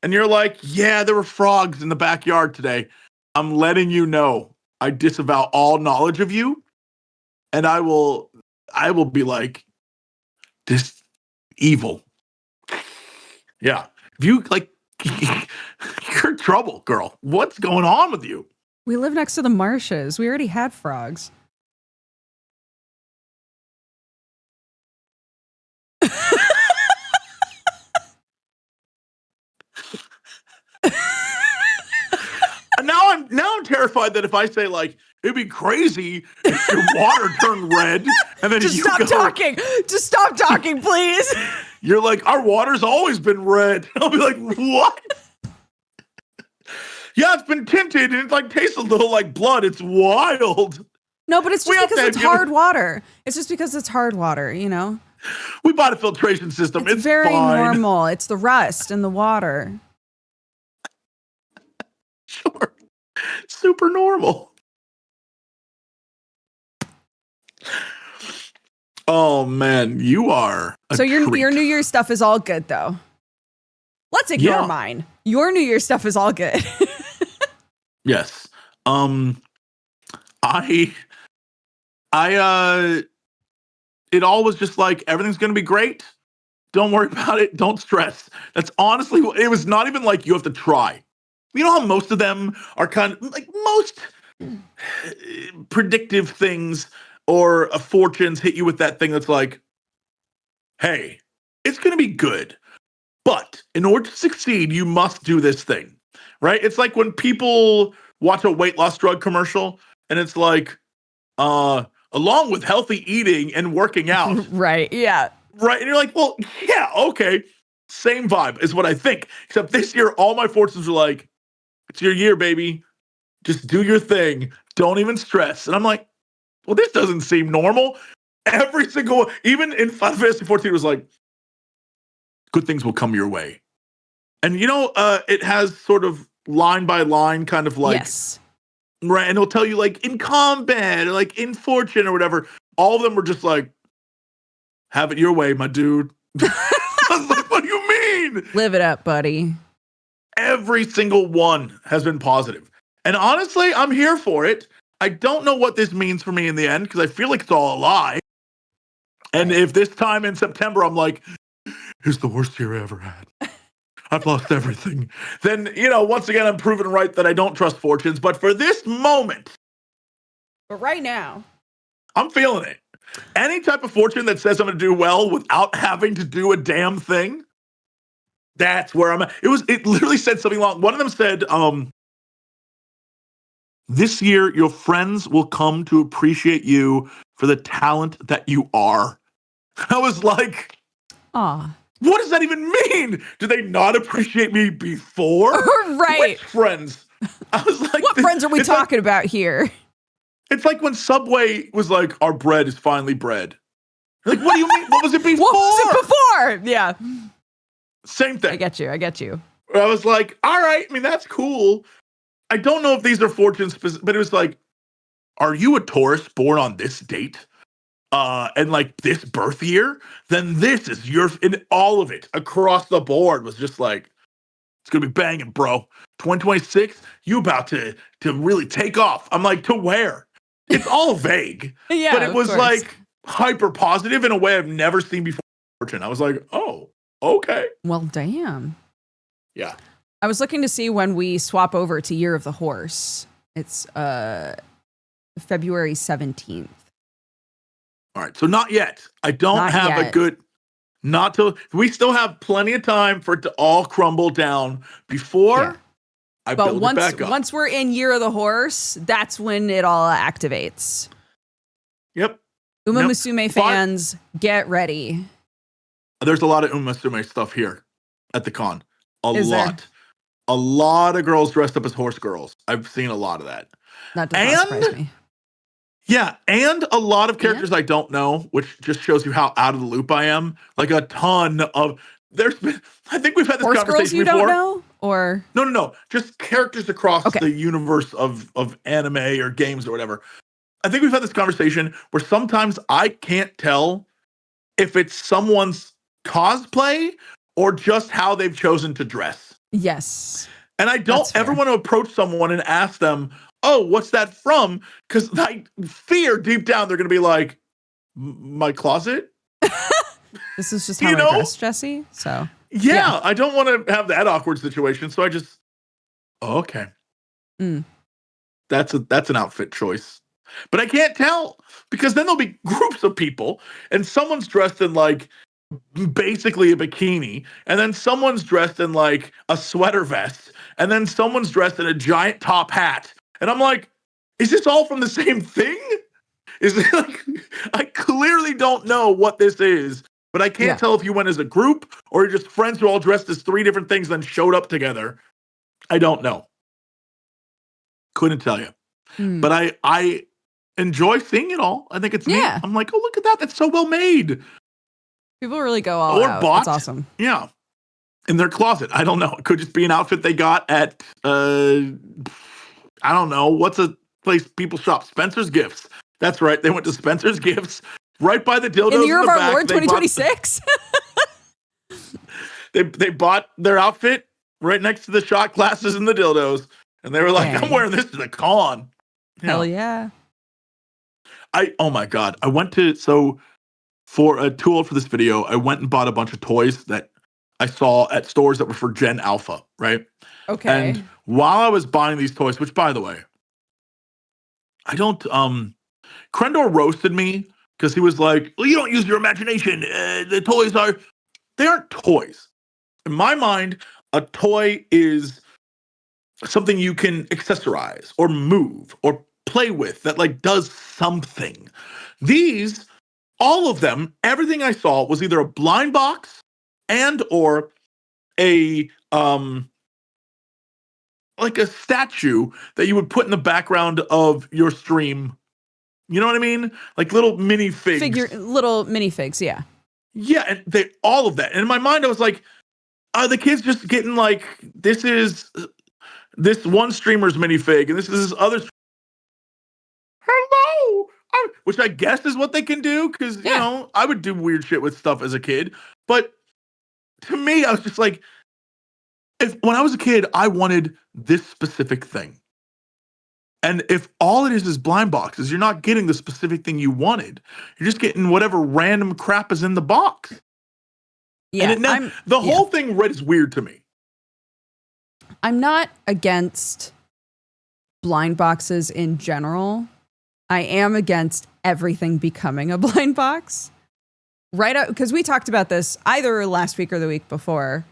and you're like, yeah, there were frogs in the backyard today, I'm letting you know I disavow all knowledge of you, and I will be like, this evil. Yeah. If you like, you're in trouble, girl. What's going on with you? We live next to the marshes. We already had frogs. Now I'm terrified that if I say like it'd be crazy if your water turned red and then just stop talking, please. You're like, our water's always been red. I'll be like, what? Yeah, it's been tinted and it like tastes a little like blood. It's wild. No, but it's just because it's hard water. It's just because it's hard water, you know? We bought a filtration system. It's very fine. normal. It's the rust in the water. Sure. Super normal. Oh man, you are. So your New Year's stuff is all good though. Let's ignore mine. Your New Year's stuff is all good. Yes. It all was just like, everything's going to be great. Don't worry about it. Don't stress. That's honestly, it was not even like you have to try. You know how most of them are kind of like most predictive things or fortunes hit you with that thing that's like, hey, it's going to be good. But in order to succeed, you must do this thing, right? It's like when people watch a weight loss drug commercial and it's like, along with healthy eating and working out. Right. Yeah. Right. And you're like, well, yeah, okay. Same vibe is what I think. Except this year, all my fortunes were like, it's your year, baby. Just do your thing. Don't even stress. And I'm like, well, this doesn't seem normal. Every single, even in Final Fantasy 14 was like, good things will come your way. And you know, it has sort of line by line kind of like, yes. Right, and it'll tell you like in combat or like in fortune or whatever. All of them were just like, have it your way, my dude. I was like, what do you mean? Live it up, buddy. Every single one has been positive. And honestly, I'm here for it. I don't know what this means for me in the end because I feel like it's all a lie. And if this time in September I'm like, it's the worst year I ever had. I've lost everything. Then, you know, once again, I'm proven right that I don't trust fortunes. But for this moment. But right now. I'm feeling it. Any type of fortune that says I'm going to do well without having to do a damn thing. That's where I'm at. It literally said something long. One of them said, this year, your friends will come to appreciate you for the talent that you are. I was like, aw. What does that even mean? Do they not appreciate me before? Right. Which friends? I was like, what friends are we talking about here? It's like when Subway was like, our bread is finally bread. Like, what do you mean? What was it before? What was it before? Yeah. Same thing. I get you. I was like, all right. I mean, that's cool. I don't know if these are fortunes, but it was like, are you a Taurus born on this date? And like this birth year, then this is in all of it across the board was just like, it's gonna be banging, bro. 2026, you about to really take off. I'm like, to where? It's all vague. Yeah, but it was like hyper positive in a way I've never seen before. I was like, oh, okay. Well, damn. Yeah. I was looking to see when we swap over to Year of the Horse. It's February 17th. All right, so not yet. I don't have a good, not till, we still have plenty of time for it to all crumble down before I build it back up. Once we're in Year of the Horse, that's when it all activates. Yep. Uma Musume fans, get ready. There's a lot of Uma Musume stuff here at the con. Is lot. There? A lot of girls dressed up as horse girls. I've seen a lot of that. That does not surprise me. Yeah, and a lot of characters I don't know, which just shows you how out of the loop I am. Like a ton of I think we've had this horse conversation girls you before. Don't know? Or No. Just characters across the universe of anime or games or whatever. I think we've had this conversation where sometimes I can't tell if it's someone's cosplay or just how they've chosen to dress. Yes. And I don't ever want to approach someone and ask them, oh, what's that from? Because I fear deep down they're going to be like, my closet? This is just how I dress, Jesse. So yeah, I don't want to have that awkward situation. So I just, okay. That's an outfit choice. But I can't tell because then there'll be groups of people and someone's dressed in like basically a bikini, and then someone's dressed in like a sweater vest, and then someone's dressed in a giant top hat. And I'm like, is this all from the same thing? Is it like, I clearly don't know what this is, but I can't tell if you went as a group or you're just friends who all dressed as three different things then showed up together. I don't know. Couldn't tell you. Hmm. But I enjoy seeing it all. I think it's neat. I'm like, oh, look at that. That's so well made. People really go all out. Bought. That's awesome. Yeah. In their closet. I don't know. It could just be an outfit they got at, I don't know. What's a place people shop? Spencer's Gifts. That's right. They went to Spencer's Gifts right by the dildos in the year of our back. Lord 2026. They bought their outfit right next to the shot glasses and the dildos. And they were like, I'm wearing this to the con. Hell yeah. Oh my God. I went to, for a tool for this video, I went and bought a bunch of toys that I saw at stores that were for Gen Alpha, right? Okay. And while I was buying these toys, which by the way, I don't, Crendor roasted me because he was like, well, you don't use your imagination. The toys they aren't toys. In my mind, a toy is something you can accessorize or move or play with that like does something. These, all of them, everything I saw was either a blind box and or a like a statue that you would put in the background of your stream. You know what I mean? Like little minifigs. Little minifigs, yeah. Yeah, and all of that. And in my mind, I was like, are the kids just getting like, this is this one streamer's minifig, and this is this other. Hello, which I guess is what they can do because you know I would do weird shit with stuff as a kid. But to me, I was just like, when I was a kid, I wanted this specific thing. And if all it is blind boxes, you're not getting the specific thing you wanted. You're just getting whatever random crap is in the box. Yeah, and the whole thing is weird to me. I'm not against blind boxes in general. I am against everything becoming a blind box. Right out, because we talked about this either last week or the week before.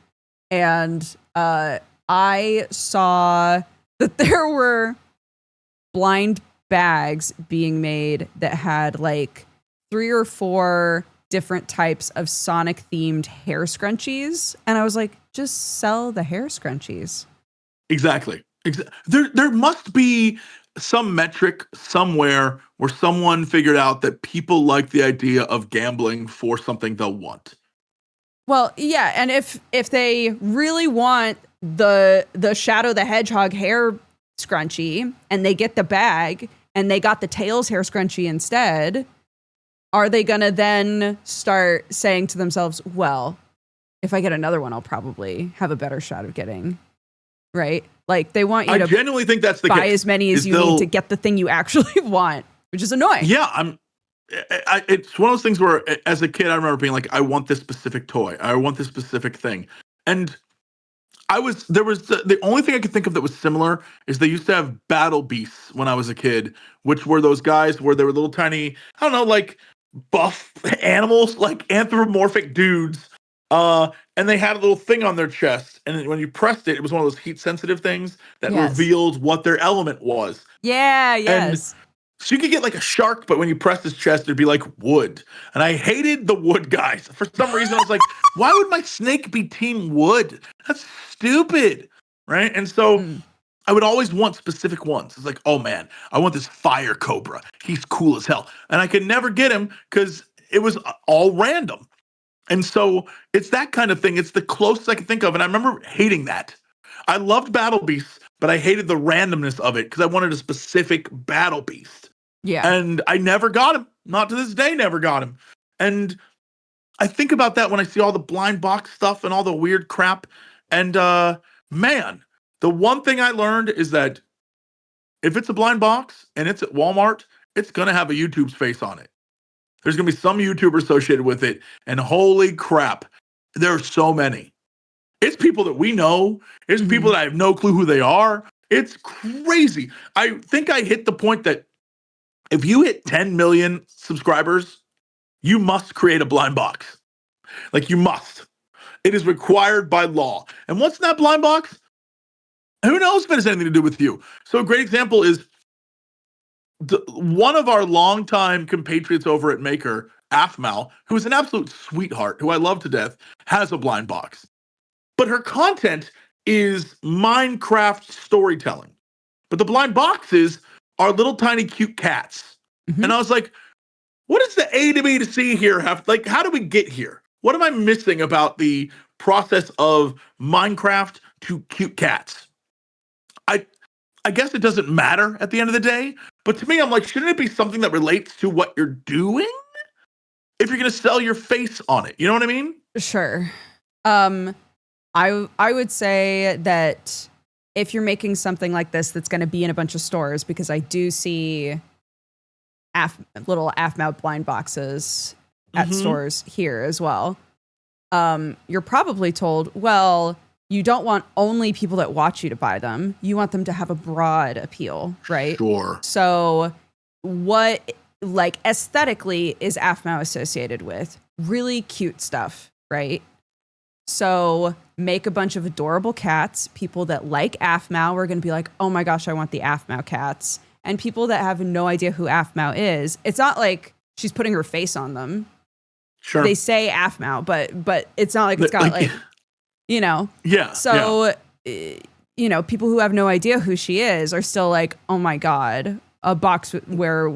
And I saw that there were blind bags being made that had like 3 or 4 different types of Sonic themed hair scrunchies. And I was like, just sell the hair scrunchies. Exactly. There must be some metric somewhere where someone figured out that people like the idea of gambling for something they'll want. Well, yeah, and if they really want the Shadow the Hedgehog hair scrunchie and they get the bag and they got the Tails hair scrunchie instead, are they going to then start saying to themselves, well, if I get another one, I'll probably have a better shot of getting, right? Like they want you to genuinely think that's the buy case. as many as you need to get the thing you actually want, which is annoying. Yeah, it's one of those things where as a kid, I remember being like, I want this specific toy. I want this specific thing. And the only thing I could think of that was similar is they used to have battle beasts when I was a kid, which were those guys where they were little tiny, I don't know, like buff animals, like anthropomorphic dudes. And they had a little thing on their chest. And when you pressed it, it was one of those heat sensitive things that revealed what their element was. Yeah, yes. And so you could get like a shark, but when you press his chest, it'd be like wood. And I hated the wood guys. For some reason, I was like, why would my snake be team wood? That's stupid. Right? And so I would always want specific ones. It's like, oh man, I want this fire cobra. He's cool as hell. And I could never get him because it was all random. And so it's that kind of thing. It's the closest I can think of. And I remember hating that. I loved Battle Beasts, but I hated the randomness of it because I wanted a specific Battle Beast. Yeah. And I never got him. Not to this day, never got him. And I think about that when I see all the blind box stuff and all the weird crap. And man, the one thing I learned is that if it's a blind box and it's at Walmart, it's going to have a YouTube's face on it. There's going to be some YouTuber associated with it. And holy crap, there are so many. It's people that we know. It's people that I have no clue who they are. It's crazy. I think I hit the point that if you hit 10 million subscribers, you must create a blind box. Like you must. It is required by law. And what's in that blind box? Who knows if it has anything to do with you? So a great example is one of our longtime compatriots over at Maker, Afmal, who is an absolute sweetheart, who I love to death, has a blind box. But her content is Minecraft storytelling. But the blind boxes are little tiny cute cats. Mhm. And I was like, what is the A to B to C here? How do we get here? What am I missing about the process of Minecraft to cute cats? I guess it doesn't matter at the end of the day, but to me, I'm like, shouldn't it be something that relates to what you're doing? If you're gonna sell your face on it, you know what I mean? Sure. I would say that if you're making something like this that's going to be in a bunch of stores, because I do see little AFMAU blind boxes at stores here as well. You're probably told, well, you don't want only people that watch you to buy them. You want them to have a broad appeal, right? Sure. So what, like, aesthetically is AFMAU associated with? Really cute stuff, right? So make a bunch of adorable cats. People that like AFMAU are going to be like, oh my gosh, I want the AFMAU cats. And people that have no idea who AFMAU is, it's not like she's putting her face on them. Sure. They say AFMAU, but it's not like it's got like, you know. Yeah. So, you know, people who have no idea who she is are still like, oh my God, a box where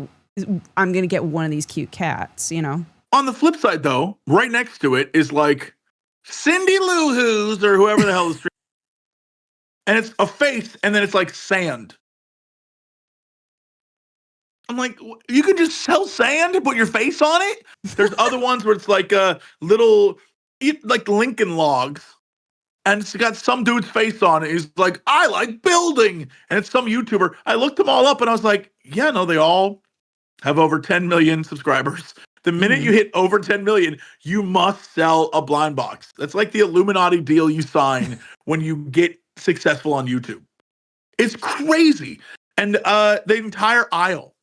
I'm going to get one of these cute cats, you know. On the flip side, though, right next to it is like Cindy Lou Who's or whoever the hell is. And it's a face, and then it's like sand. I'm like, you can just sell sand and put your face on it? There's other ones where it's like a little, like Lincoln logs. And it's got some dude's face on it. He's like, I like building. And it's some YouTuber. I looked them all up and I was like, yeah, no, they all have over 10 million subscribers. The minute you hit over 10 million, you must sell a blind box. That's like the Illuminati deal you sign when you get successful on YouTube. It's crazy. And the entire aisle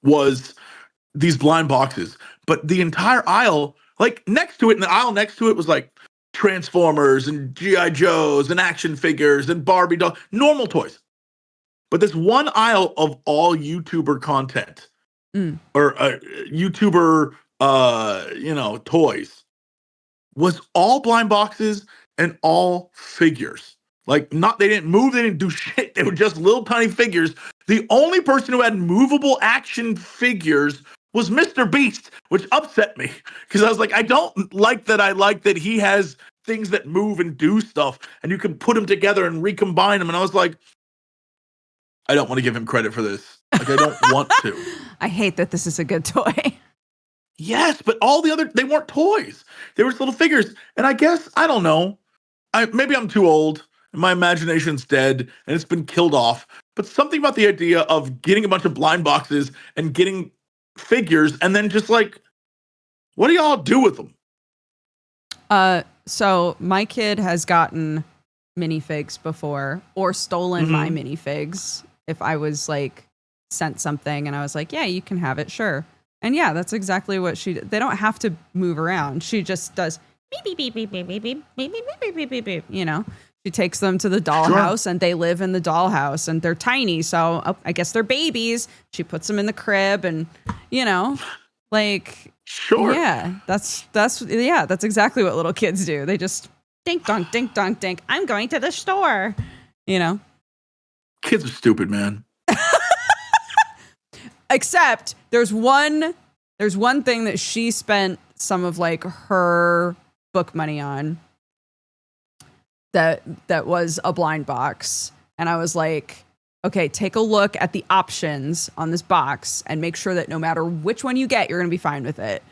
was these blind boxes. But the entire aisle, like next to it, in the aisle next to it was like Transformers and G.I. Joes and action figures and Barbie dolls, normal toys. But this one aisle of all YouTuber content or YouTuber, toys was all blind boxes and all figures. Like, they didn't move, they didn't do shit. They were just little tiny figures. The only person who had movable action figures was Mr. Beast, which upset me because I was like, I don't like that he has things that move and do stuff and you can put them together and recombine them. And I was like, I don't want to give him credit for this. Like, I don't want to. I hate that this is a good toy. Yes, but all the other, they weren't toys. They were just little figures. And I guess, I don't know. Maybe I'm too old and my imagination's dead and it's been killed off. But something about the idea of getting a bunch of blind boxes and getting figures and then just like, what do y'all do with them? So my kid has gotten minifigs before or stolen my minifigs if I was like sent something and I was like, yeah, you can have it, sure. And yeah, that's exactly what they don't have to move around. She just does beep beep beep beep beep beep beep beep beep beep beep beep. You know, she takes them to the dollhouse and they live in the dollhouse and they're tiny, so I guess they're babies. She puts them in the crib and you know, like yeah, that's exactly what little kids do. They just dink donk dink donk dink. I'm going to the store. You know, kids are stupid, man. Except there's one thing that she spent some of like her book money on that was a blind box. And I was like, okay, take a look at the options on this box and make sure that no matter which one you get, you're going to be fine with it.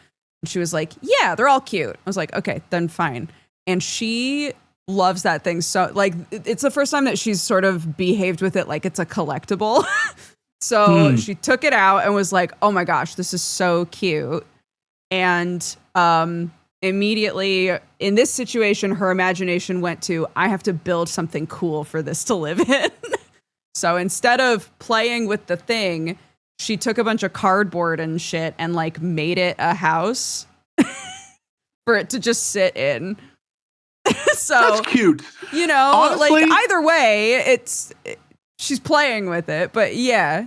And she was like, yeah, they're all cute. I was like, okay, then fine. And she loves that thing. So like, it's the first time that she's sort of behaved with it like it's a collectible. So she took it out and was like, oh my gosh, this is so cute. And immediately in this situation, her imagination went to, I have to build something cool for this to live in. So instead of playing with the thing, she took a bunch of cardboard and shit and like made it a house for it to just sit in. So that's cute. You know, honestly, like either way, she's playing with it, but yeah.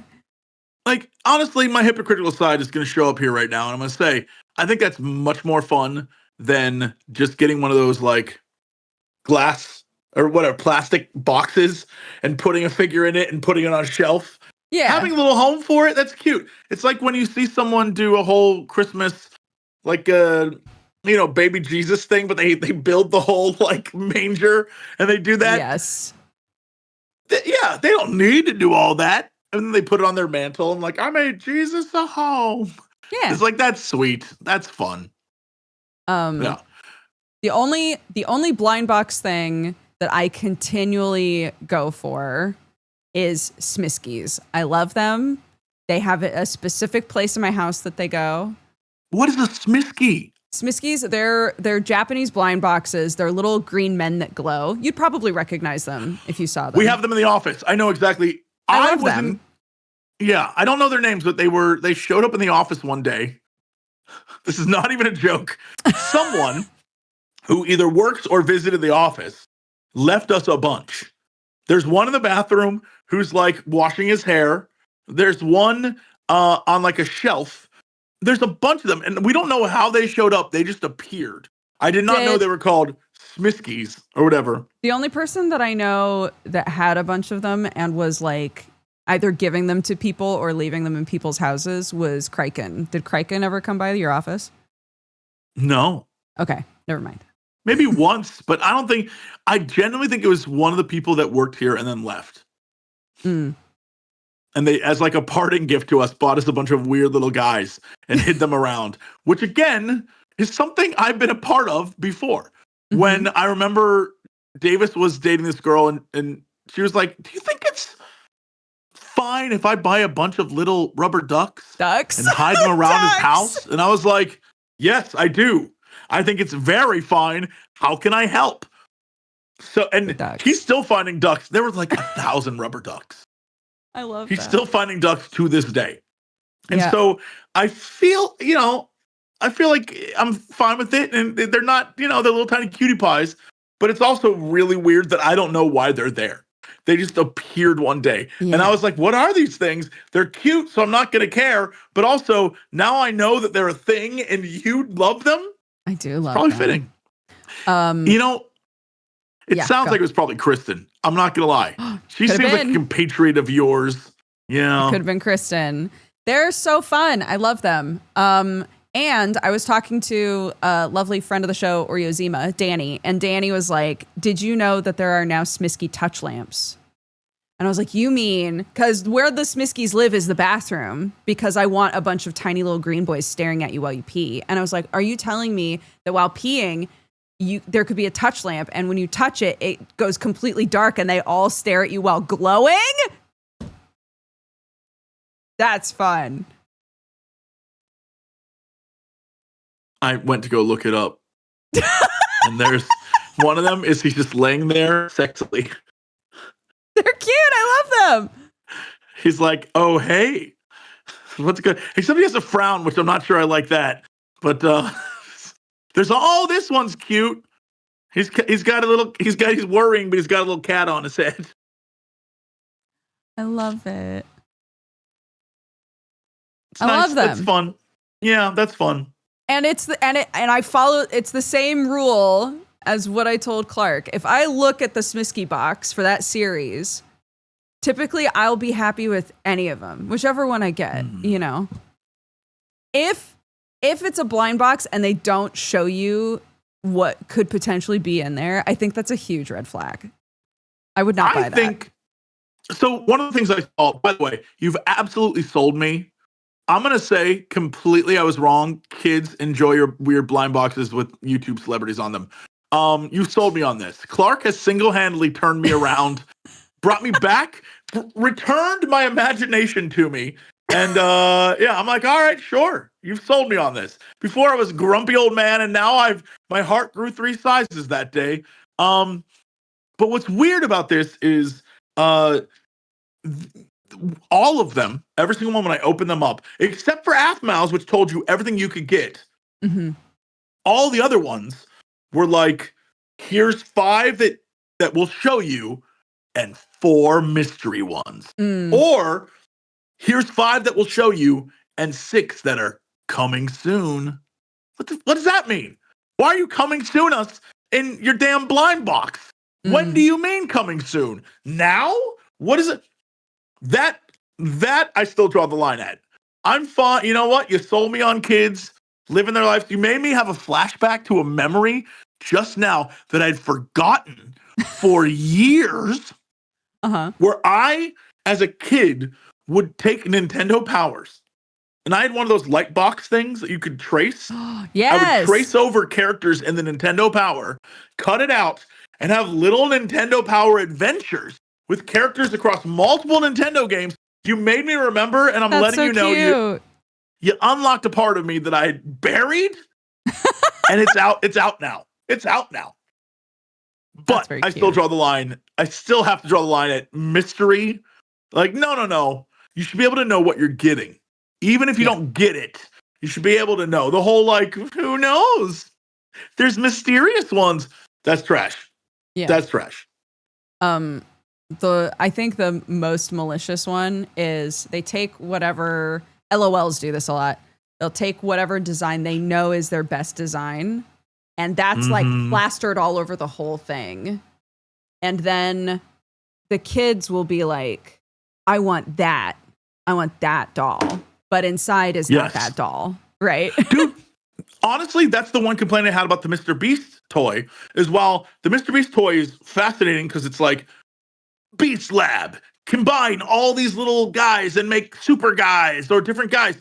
Like, honestly, my hypocritical side is going to show up here right now. And I'm going to say, I think that's much more fun than just getting one of those, like, glass or whatever, plastic boxes and putting a figure in it and putting it on a shelf. Yeah. Having a little home for it, that's cute. It's like when you see someone do a whole Christmas, like a, baby Jesus thing, but they build the whole like manger and they do that. Yes. Yeah, they don't need to do all that. And then they put it on their mantle and like, I made Jesus a home. Yeah. It's like, that's sweet. That's fun. Yeah. The only blind box thing that I continually go for is Smiskies. I love them. They have a specific place in my house that they go. What is a Smisky? Smiskies, they're Japanese blind boxes. They're little green men that glow. You'd probably recognize them if you saw them. We have them in the office. I know exactly. I love them. Yeah, I don't know their names, but they showed up in the office one day. This is not even a joke. Someone who either works or visited the office left us a bunch. There's one in the bathroom who's like washing his hair. There's one on like a shelf. There's a bunch of them, and we don't know how they showed up. They just appeared. I did not know they were called Smiskies or whatever. The only person that I know that had a bunch of them and was like either giving them to people or leaving them in people's houses was Kraken. Did Kraken ever come by your office? No. Okay, never mind. Maybe once, but I genuinely think it was one of the people that worked here and then left. Mm. And they, as like a parting gift to us, bought us a bunch of weird little guys and hid them around, which again is something I've been a part of before. Mm-hmm. When I remember Davis was dating this girl and she was like, do you think it's fine if I buy a bunch of little rubber ducks and hide them around his house? And I was like, yes, I do. I think it's very fine. How can I help? So, and he's still finding ducks. There was like 1,000 rubber ducks. I love He's still finding ducks to this day. And yeah. So I feel like I'm fine with it. And they're not, they're little tiny cutie pies, but it's also really weird that I don't know why they're there. They just appeared one day. Yeah. And I was like, what are these things? They're cute, so I'm not going to care. But also, now I know that they're a thing and you love them. I do love probably them. Fitting. It sounds like it was probably Kristen. I'm not going to lie. She seems like a compatriot of yours. Yeah. Could have been Kristen. They're so fun. I love them. And I was talking to a lovely friend of the show, Oreo Zima, Danny, and Danny was like, did you know that there are now Smisky touch lamps? And I was like, you mean, because where the Smiskies live is the bathroom, because I want a bunch of tiny little green boys staring at you while you pee. And I was like, are you telling me that while peeing, there could be a touch lamp, and when you touch it, it goes completely dark and they all stare at you while glowing? That's fun. I went to go look it up. And there's one of them is he's just laying there sexily. They're cute. I love them. He's like, oh, hey. What's good? Except he has a frown, which I'm not sure I like that. But there's this one's cute. He's worrying, but he's got a little cat on his head. I love it. I love them. It's fun. Yeah, that's fun. And it's the same rule as what I told Clark. If I look at the Smisky box for that series, typically I'll be happy with any of them, whichever one I get, If it's a blind box and they don't show you what could potentially be in there, I think that's a huge red flag. I would not buy that. So one of the things I saw, by the way, you've absolutely sold me. I'm going to say completely I was wrong. Kids, enjoy your weird blind boxes with YouTube celebrities on them. You sold me on this. Clark has single-handedly turned me around, brought me back, returned my imagination to me. And I'm like, all right, sure. You've sold me on this. Before I was a grumpy old man, and now my heart grew 3 sizes that day. But what's weird about this is all of them, every single one when I opened them up, except for Athmouse, which told you everything you could get. Mm-hmm. All the other ones were like, here's 5 that will show you, and 4 mystery ones. Or here's 5 that will show you, and 6 that are coming soon. What does that mean? Why are you coming soon us in your damn blind box? When do you mean coming soon? Now? What is it? That I still draw the line at. I'm fine. You know what? You sold me on kids living their lives. You made me have a flashback to a memory just now that I'd forgotten for years. Where I, as a kid, would take Nintendo Powers. And I had one of those light box things that you could trace. Yes. I would trace over characters in the Nintendo Power, cut it out, and have little Nintendo Power adventures with characters across multiple Nintendo games. You made me remember, and I'm letting you know you unlocked a part of me that I had buried, and it's out. It's out now. It's out now. But I still draw the line. I still have to draw the line at mystery. Like, no. You should be able to know what you're getting. Even if you don't get it, you should be able to know. The whole, like, who knows? There's mysterious ones. That's trash. Yeah. That's trash. I think the most malicious one is they take whatever, LOLs do this a lot. They'll take whatever design they know is their best design, and that's like plastered all over the whole thing. And then the kids will be like, I want that doll. But inside is not that doll, right? Dude, honestly, that's the one complaint I had about the Mr. Beast toy, is while the Mr. Beast toy is fascinating because it's like Beast Lab, combine all these little guys and make super guys or different guys.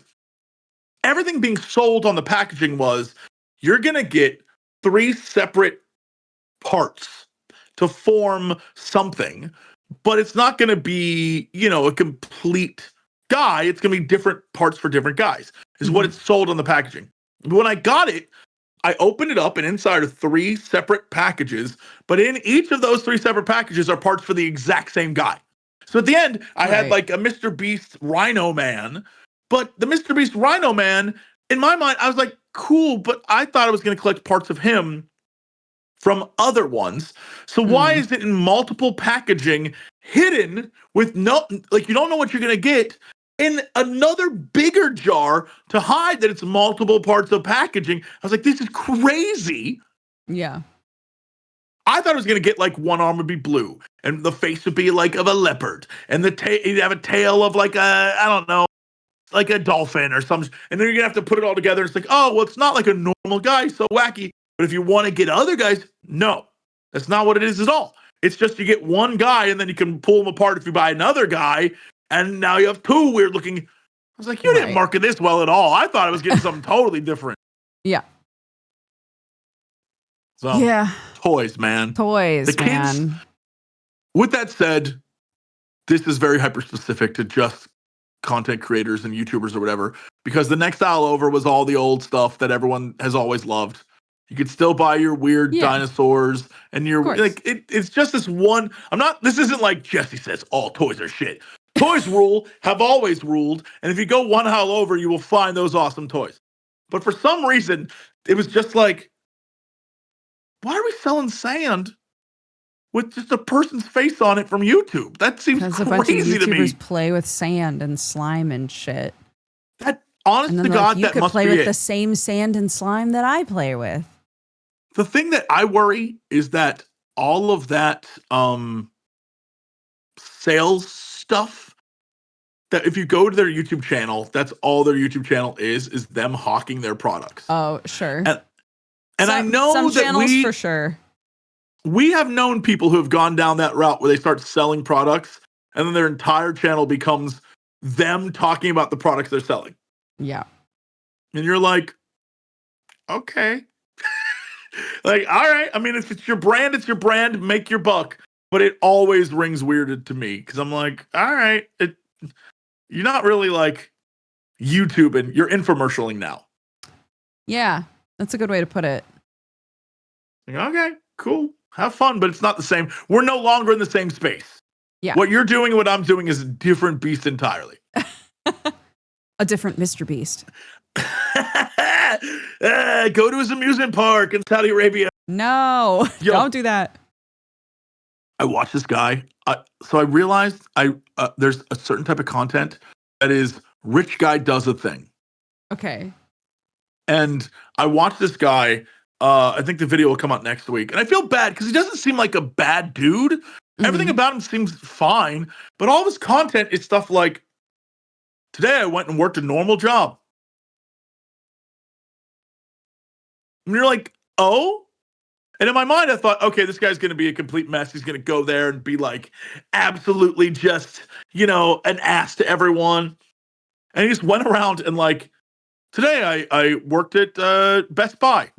Everything being sold on the packaging was, you're going to get 3 separate parts to form something, but it's not going to be, a complete guy. It's going to be different parts for different guys, is what it's sold on the packaging. When I got it, I opened it up, and inside are 3 separate packages, but in each of those 3 separate packages are parts for the exact same guy. So at the end, I had like a Mr. Beast Rhino Man, but the Mr. Beast Rhino Man, in my mind, I was like, cool, but I thought I was going to collect parts of him from other ones. So why is it in multiple packaging, hidden with you don't know what you're going to get, in another bigger jar to hide that it's multiple parts of packaging? I was like, this is crazy. Yeah. I thought I was going to get like one arm would be blue and the face would be like of a leopard and you'd have a tail of like I don't know, like a dolphin or something. And then you're going to have to put it all together. It's like, oh, well, it's not like a normal guy. So wacky. But if you want to get other guys, no, that's not what it is at all. It's just you get one guy and then you can pull them apart if you buy another guy. And now you have 2 weird looking. I was like, you didn't market this well at all. I thought I was getting something totally different. Yeah. So, toys, man. Toys, man. With that said, this is very hyper specific to just content creators and YouTubers or whatever, because the next aisle over was all the old stuff that everyone has always loved. You could still buy your weird dinosaurs and your like it's just this one. This isn't like Jesse says all toys are shit. Toys have always ruled, and if you go one aisle over, you will find those awesome toys. But for some reason, it was just like, why are we selling sand with just a person's face on it from YouTube? That seems crazy to me. Because a bunch of YouTubers play with sand and slime and shit. That, honest to God, that must be it. You could play with the same sand and slime that I play with. The thing that I worry is that all of that sales stuff, that if you go to their YouTube channel, that's all their YouTube channel is them hawking their products. Oh, sure. And I know some that channels for sure. We have known people who have gone down that route where they start selling products and then their entire channel becomes them talking about the products they're selling. Yeah. And you're like, okay. Like, all right. I mean, if it's your brand, it's your brand. Make your buck. But it always rings weird to me because I'm like, all right, you're not really like YouTubing. You're infomercialing now. Yeah, that's a good way to put it. Like, okay, cool. Have fun, but it's not the same. We're no longer in the same space. Yeah. What you're doing and what I'm doing is a different beast entirely. A different Mr. Beast. Go to his amusement park in Saudi Arabia. No, don't do that. I watched this guy. So I realized there's a certain type of content that is rich guy does a thing. Okay. And I watched this guy I think the video will come out next week. And I feel bad because he doesn't seem like a bad dude. Mm-hmm. Everything about him seems fine. But all of his content is stuff like, today I went and worked a normal job. And you're like, oh? And in my mind, I thought, okay, this guy's going to be a complete mess. He's going to go there and be like absolutely just, an ass to everyone. And he just went around and like, today I worked at Best Buy.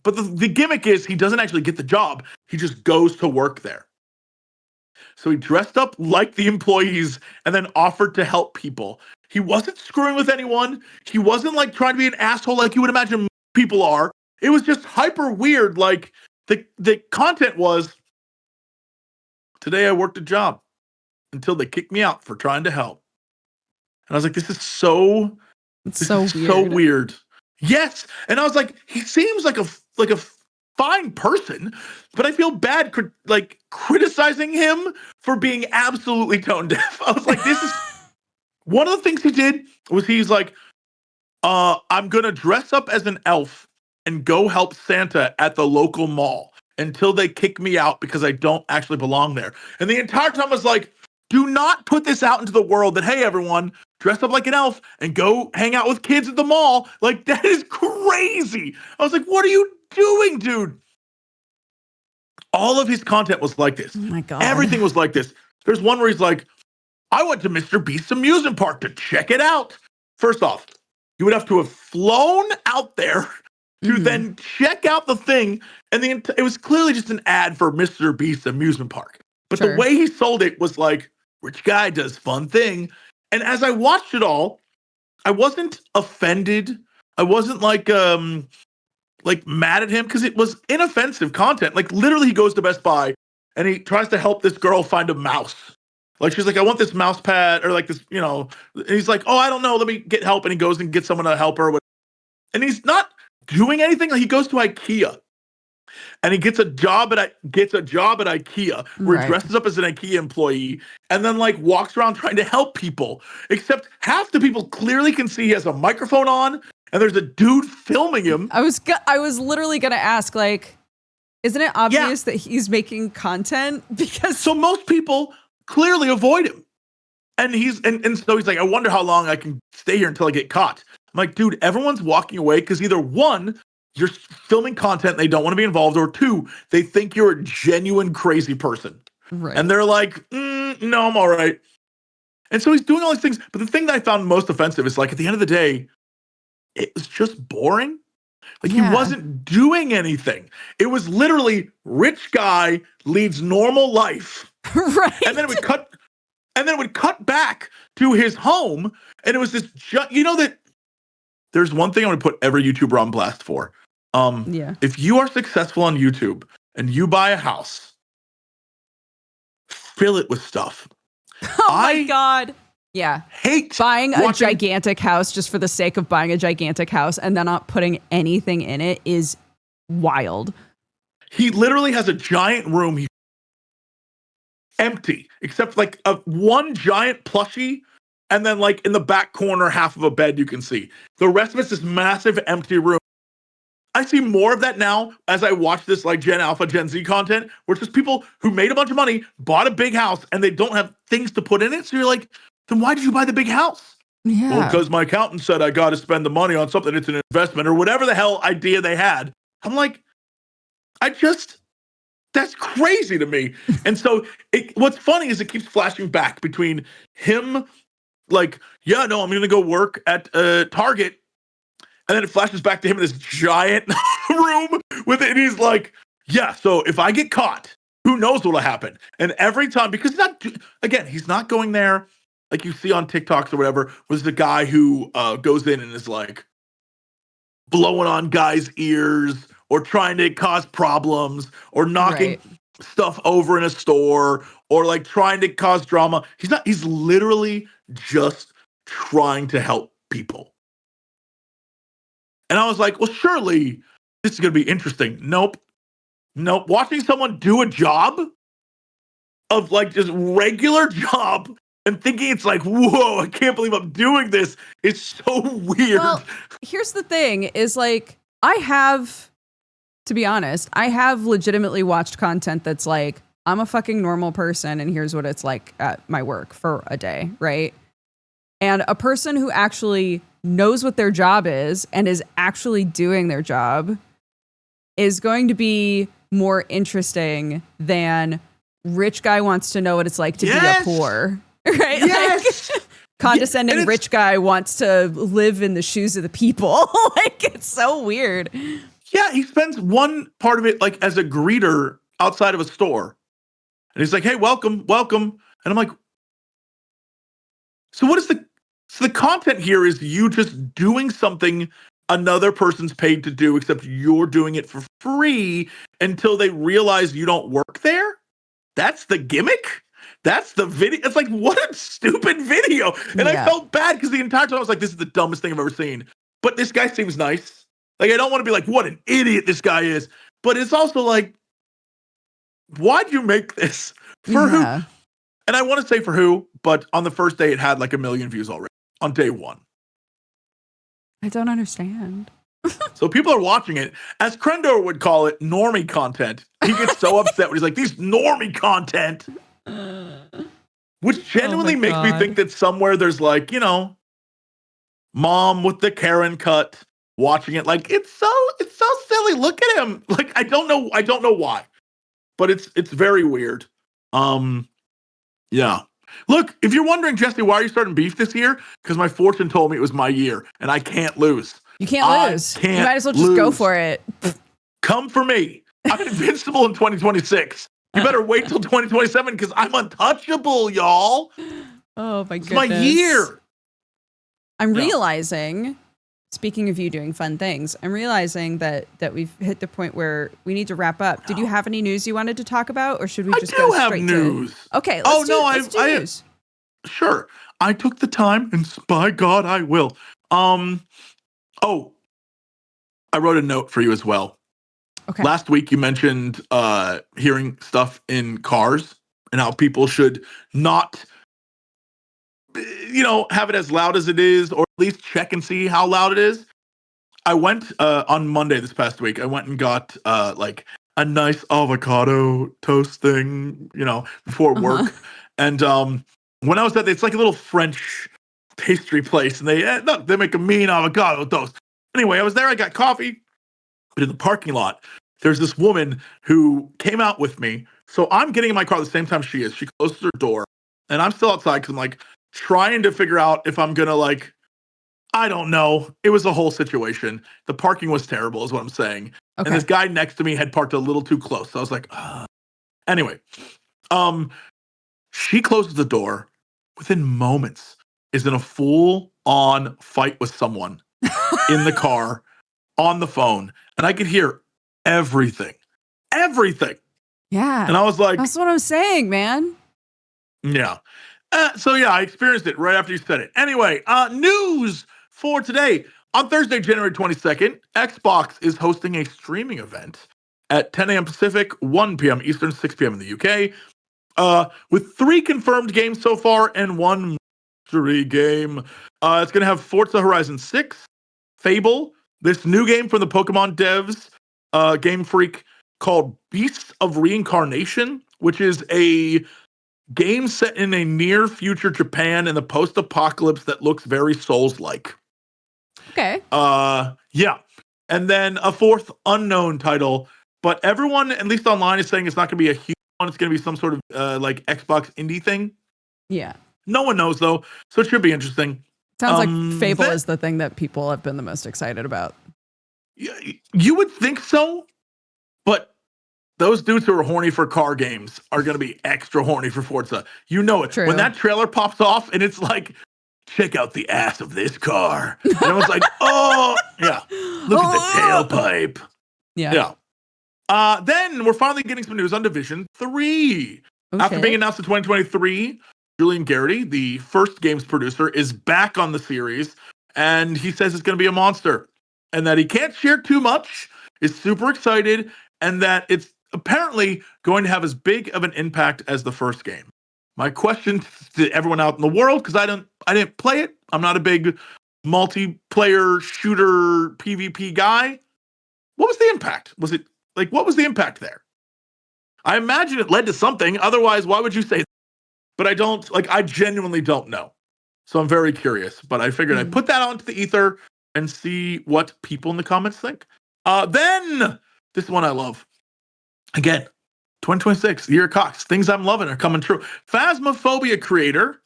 But the gimmick is he doesn't actually get the job. He just goes to work there. So he dressed up like the employees and then offered to help people. He wasn't screwing with anyone. He wasn't like trying to be an asshole like you would imagine people are. It was just hyper weird. Like the content was, today I worked a job until they kicked me out for trying to help. And I was like, this is so weird. Yes. And I was like, he seems like a fine person, but I feel bad criticizing him for being absolutely tone deaf. I was like, this is one of the things he did was he's like, I'm going to dress up as an elf and go help Santa at the local mall until they kick me out because I don't actually belong there. And the entire time I was like, do not put this out into the world that, hey, everyone, dress up like an elf and go hang out with kids at the mall. Like, that is crazy. I was like, what are you doing, dude? All of his content was like this. Oh my God. Everything was like this. There's one where he's like, I went to Mr. Beast's amusement park to check it out. First off, you would have to have flown out there to then check out the thing. And it was clearly just an ad for Mr. Beast's amusement park. But the way he sold it was like, rich guy does fun thing. And as I watched it all, I wasn't offended. I wasn't like mad at him because it was inoffensive content. Like literally he goes to Best Buy and he tries to help this girl find a mouse. Like she's like, I want this mouse pad or like this, and he's like, oh, I don't know. Let me get help. And he goes and gets someone to help her. And he's not doing anything. Like he goes to IKEA and he gets a job at IKEA where he dresses up as an IKEA employee and then like walks around trying to help people. Except half the people clearly can see he has a microphone on and there's a dude filming him. I was literally gonna ask, like, isn't it obvious that he's making content? Because so most people clearly avoid him. And so he's like, I wonder how long I can stay here until I get caught. I'm like, dude, everyone's walking away because either one, you're filming content they don't want to be involved, or two, they think you're a genuine crazy person. Right. And they're like, no, I'm all right. And so he's doing all these things. But the thing that I found most offensive is like, at the end of the day, it was just boring. Like he wasn't doing anything. It was literally rich guy leads normal life. Right. And then it would cut back to his home. And it was this, that there's one thing I'm going to put every YouTuber on blast for. If you are successful on YouTube and you buy a house, fill it with stuff. Oh my God. Yeah. Hate buying a gigantic house just for the sake of buying a gigantic house and then not putting anything in it is wild. He literally has a giant room. Empty, except like one giant plushie. And then like in the back corner, half of a bed you can see. The rest of it's this massive empty room. I see more of that now as I watch this like Gen Alpha, Gen Z content, where it's just people who made a bunch of money, bought a big house, and they don't have things to put in it. So you're like, then why did you buy the big house? Yeah. Well, because my accountant said I got to spend the money on something. It's an investment or whatever the hell idea they had. I'm like, that's crazy to me. And so what's funny is it keeps flashing back between him like, I'm going to go work at Target. And then it flashes back to him in this giant room with it. And he's like, so if I get caught, who knows what'll happen? And every time, because he's not going there like you see on TikToks or whatever, was the guy who goes in and is like blowing on guys' ears or trying to cause problems or knocking stuff over in a store or like trying to cause drama. He's literally just trying to help people. And I was like, well, surely this is going to be interesting. Nope. Watching someone do a job of like just regular job and thinking it's like, whoa, I can't believe I'm doing this. It's so weird. Well, here's the thing is like, I have, to be honest, I have legitimately watched content that's like, I'm a fucking normal person and here's what it's like at my work for a day, right? And a person who actually knows what their job is and is actually doing their job is going to be more interesting than rich guy wants to know what it's like to be a poor, right? Yes. Like, condescending rich guy wants to live in the shoes of the people. Like, it's so weird. Yeah, he spends one part of it like as a greeter outside of a store. And he's like, hey, welcome. And I'm like, so what is the content here is you just doing something another person's paid to do, except you're doing it for free until they realize you don't work there? That's the gimmick? That's the video? It's like, what a stupid video. And I felt bad because the entire time I was like, this is the dumbest thing I've ever seen. But this guy seems nice. Like, I don't want to be like, what an idiot this guy is. But it's also like, why'd you make this? For who? And I want to say for who, but on the first day, it had like 1 million views already on day one. I don't understand. So people are watching it. As Crendor would call it, normie content. He gets so upset when he's like, these normie content. Which genuinely makes me think that somewhere there's like, you know, mom with the Karen cut watching it. Like, it's so silly. Look at him. Like, I don't know why. But it's very weird. Yeah. Look, if you're wondering, Jesse, why are you starting beef this year? Because my fortune told me it was my year, and I can't lose. You can't lose. You might as well just go for it. Come for me. I'm invincible in 2026. You better wait till 2027 because I'm untouchable, y'all. Oh my goodness. It's my year. I'm realizing, speaking of you doing fun things, I'm realizing that we've hit the point where we need to wrap up. Did you have any news you wanted to talk about, or should we just go straight to? I do have news. Okay, let's do news. Sure. I took the time, and by God, I will. I wrote a note for you as well. Okay. Last week, you mentioned hearing stuff in cars and how people should not, have it as loud as it is, or at least check and see how loud it is. I went on Monday this past week. I went and got like a nice avocado toast thing, before work. And when I was at, it's like a little French pastry place, and they make a mean avocado toast. Anyway, I was there. I got coffee, but in the parking lot, there's this woman who came out with me. So I'm getting in my car at the same time she is. She closes her door, and I'm still outside because I'm like trying to figure out if I'm gonna I don't know. It was a whole situation. The parking was terrible, is what I'm saying. Okay. And this guy next to me had parked a little too close. So I was like, Anyway, she closes the door. Within moments, is in a full-on fight with someone in the car, on the phone. And I could hear everything. Yeah. And I was like, that's what I'm saying, man. Yeah. I experienced it right after you said it. Anyway, news for today. On Thursday, January 22nd, Xbox is hosting a streaming event at 10 a.m. Pacific, 1 p.m. Eastern, 6 p.m. in the UK, with 3 confirmed games so far and 1 mystery game. It's going to have Forza Horizon 6, Fable, this new game from the Pokemon devs, Game Freak, called Beasts of Reincarnation, which is a game set in a near future Japan in the post-apocalypse that looks very Souls-like. Okay. Yeah. And then a 4th unknown title, but everyone, at least online, is saying it's not going to be a huge one. It's going to be some sort of Xbox indie thing. Yeah. No one knows though, so it should be interesting. Sounds like Fable is the thing that people have been the most excited about. You would think so, but those dudes who are horny for car games are going to be extra horny for Forza. You know it. True. When that trailer pops off and it's like, check out the ass of this car. And I was like, oh, yeah. Look at the tailpipe. Yeah. Then we're finally getting some news on Division 3. Okay. After being announced in 2023, Julian Garrity, the first games producer, is back on the series. And he says it's going to be a monster. And that he can't share too much, is super excited, and that it's apparently going to have as big of an impact as the first game. My question to everyone out in the world, because I didn't play it. I'm not a big multiplayer shooter PvP guy. What was the impact? Was it like, what was the impact there? I imagine it led to something. Otherwise, why would you say that? But I genuinely don't know. So I'm very curious. But I figured I'd put that out into the ether and see what people in the comments think. Then, this one I love. Again, 2026, the year of Cox. Things I'm loving are coming true. Phasmophobia creator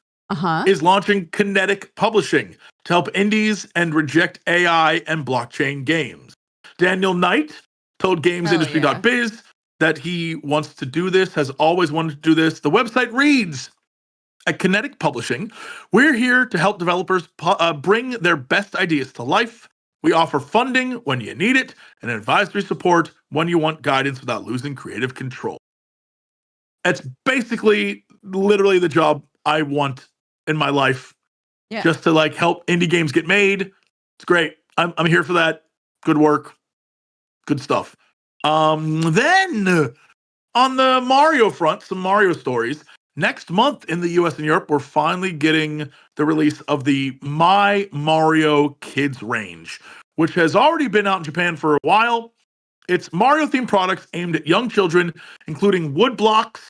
is launching Kinetic Publishing to help indies and reject AI and blockchain games. Daniel Knight told GamesIndustry.biz that he wants to do this, has always wanted to do this. The website reads, at Kinetic Publishing, we're here to help developers bring their best ideas to life. We offer funding when you need it and advisory support when you want guidance without losing creative control. It's basically literally the job I want in my life. Yeah. Just to like help indie games get made. It's great. I'm here for that. Good work. Good stuff. Then on the Mario front, some Mario stories. Next month in the US and Europe, we're finally getting the release of the My Mario Kids range, which has already been out in Japan for a while. It's Mario-themed products aimed at young children, including wood blocks,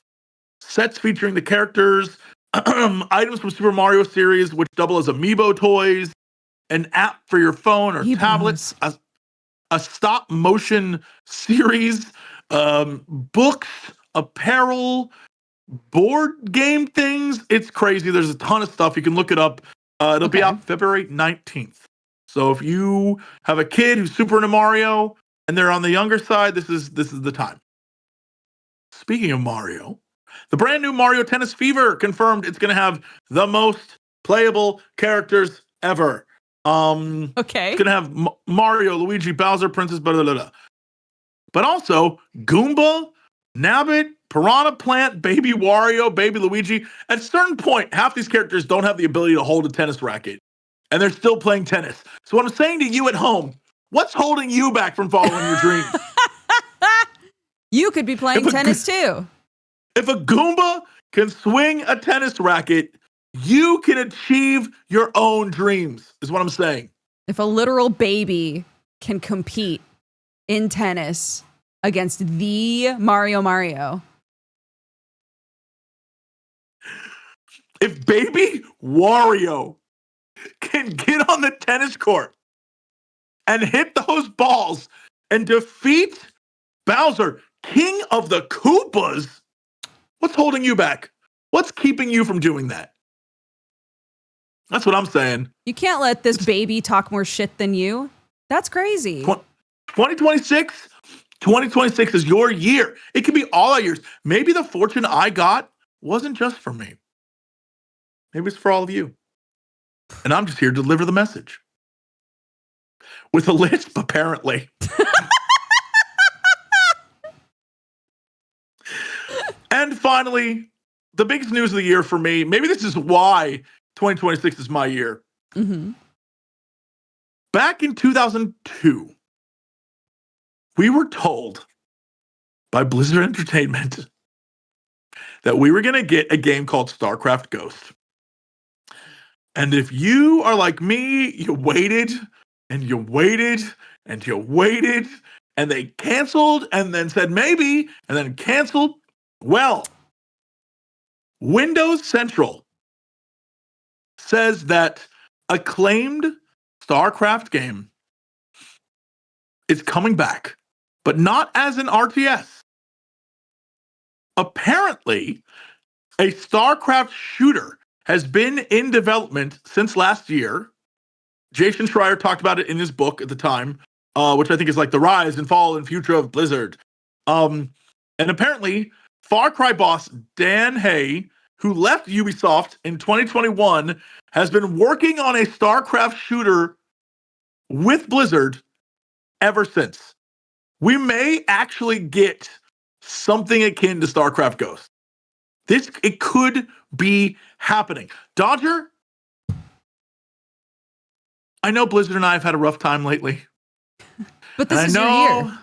sets featuring the characters, items from Super Mario series, which double as amiibo toys, an app for your phone or tablets, a stop-motion series, books, apparel, board game things. It's crazy. There's a ton of stuff. You can look it up. It'll be out February 19th. So if you have a kid who's super into Mario and they're on the younger side, this is the time. Speaking of Mario, the brand new Mario Tennis Fever confirmed it's going to have the most playable characters ever. It's going to have Mario, Luigi, Bowser, Princess, blah, blah, blah, blah. But also Goomba, Nabbit, Piranha Plant, Baby Wario, Baby Luigi. At a certain point, half these characters don't have the ability to hold a tennis racket, and they're still playing tennis. So what I'm saying to you at home, what's holding you back from following your dreams? You could be playing tennis too. If a Goomba can swing a tennis racket, you can achieve your own dreams, is what I'm saying. If a literal baby can compete in tennis against the Mario. If baby Wario can get on the tennis court and hit those balls and defeat Bowser, King of the Koopas, what's holding you back? What's keeping you from doing that? That's what I'm saying. You can't let this baby talk more shit than you. That's crazy. 2026 is your year. It could be all our years. Maybe the fortune I got wasn't just for me. Maybe it's for all of you. And I'm just here to deliver the message. With a lisp, apparently. And finally, the biggest news of the year for me, maybe this is why 2026 is my year. Mm-hmm. Back in 2002, we were told by Blizzard Entertainment that we were going to get a game called StarCraft Ghost. And if you are like me, you waited and you waited and you waited and they canceled and then said maybe and then canceled. Well, Windows Central says that acclaimed StarCraft game is coming back, but not as an RTS. Apparently, a StarCraft shooter has been in development since last year. Jason Schreier talked about it in his book at the time, which I think is like the rise and fall and future of Blizzard. And apparently, Far Cry boss Dan Hay, who left Ubisoft in 2021, has been working on a StarCraft shooter with Blizzard ever since. We may actually get something akin to StarCraft Ghost. It could be happening. Dodger, I know Blizzard and I have had a rough time lately. But this is your year.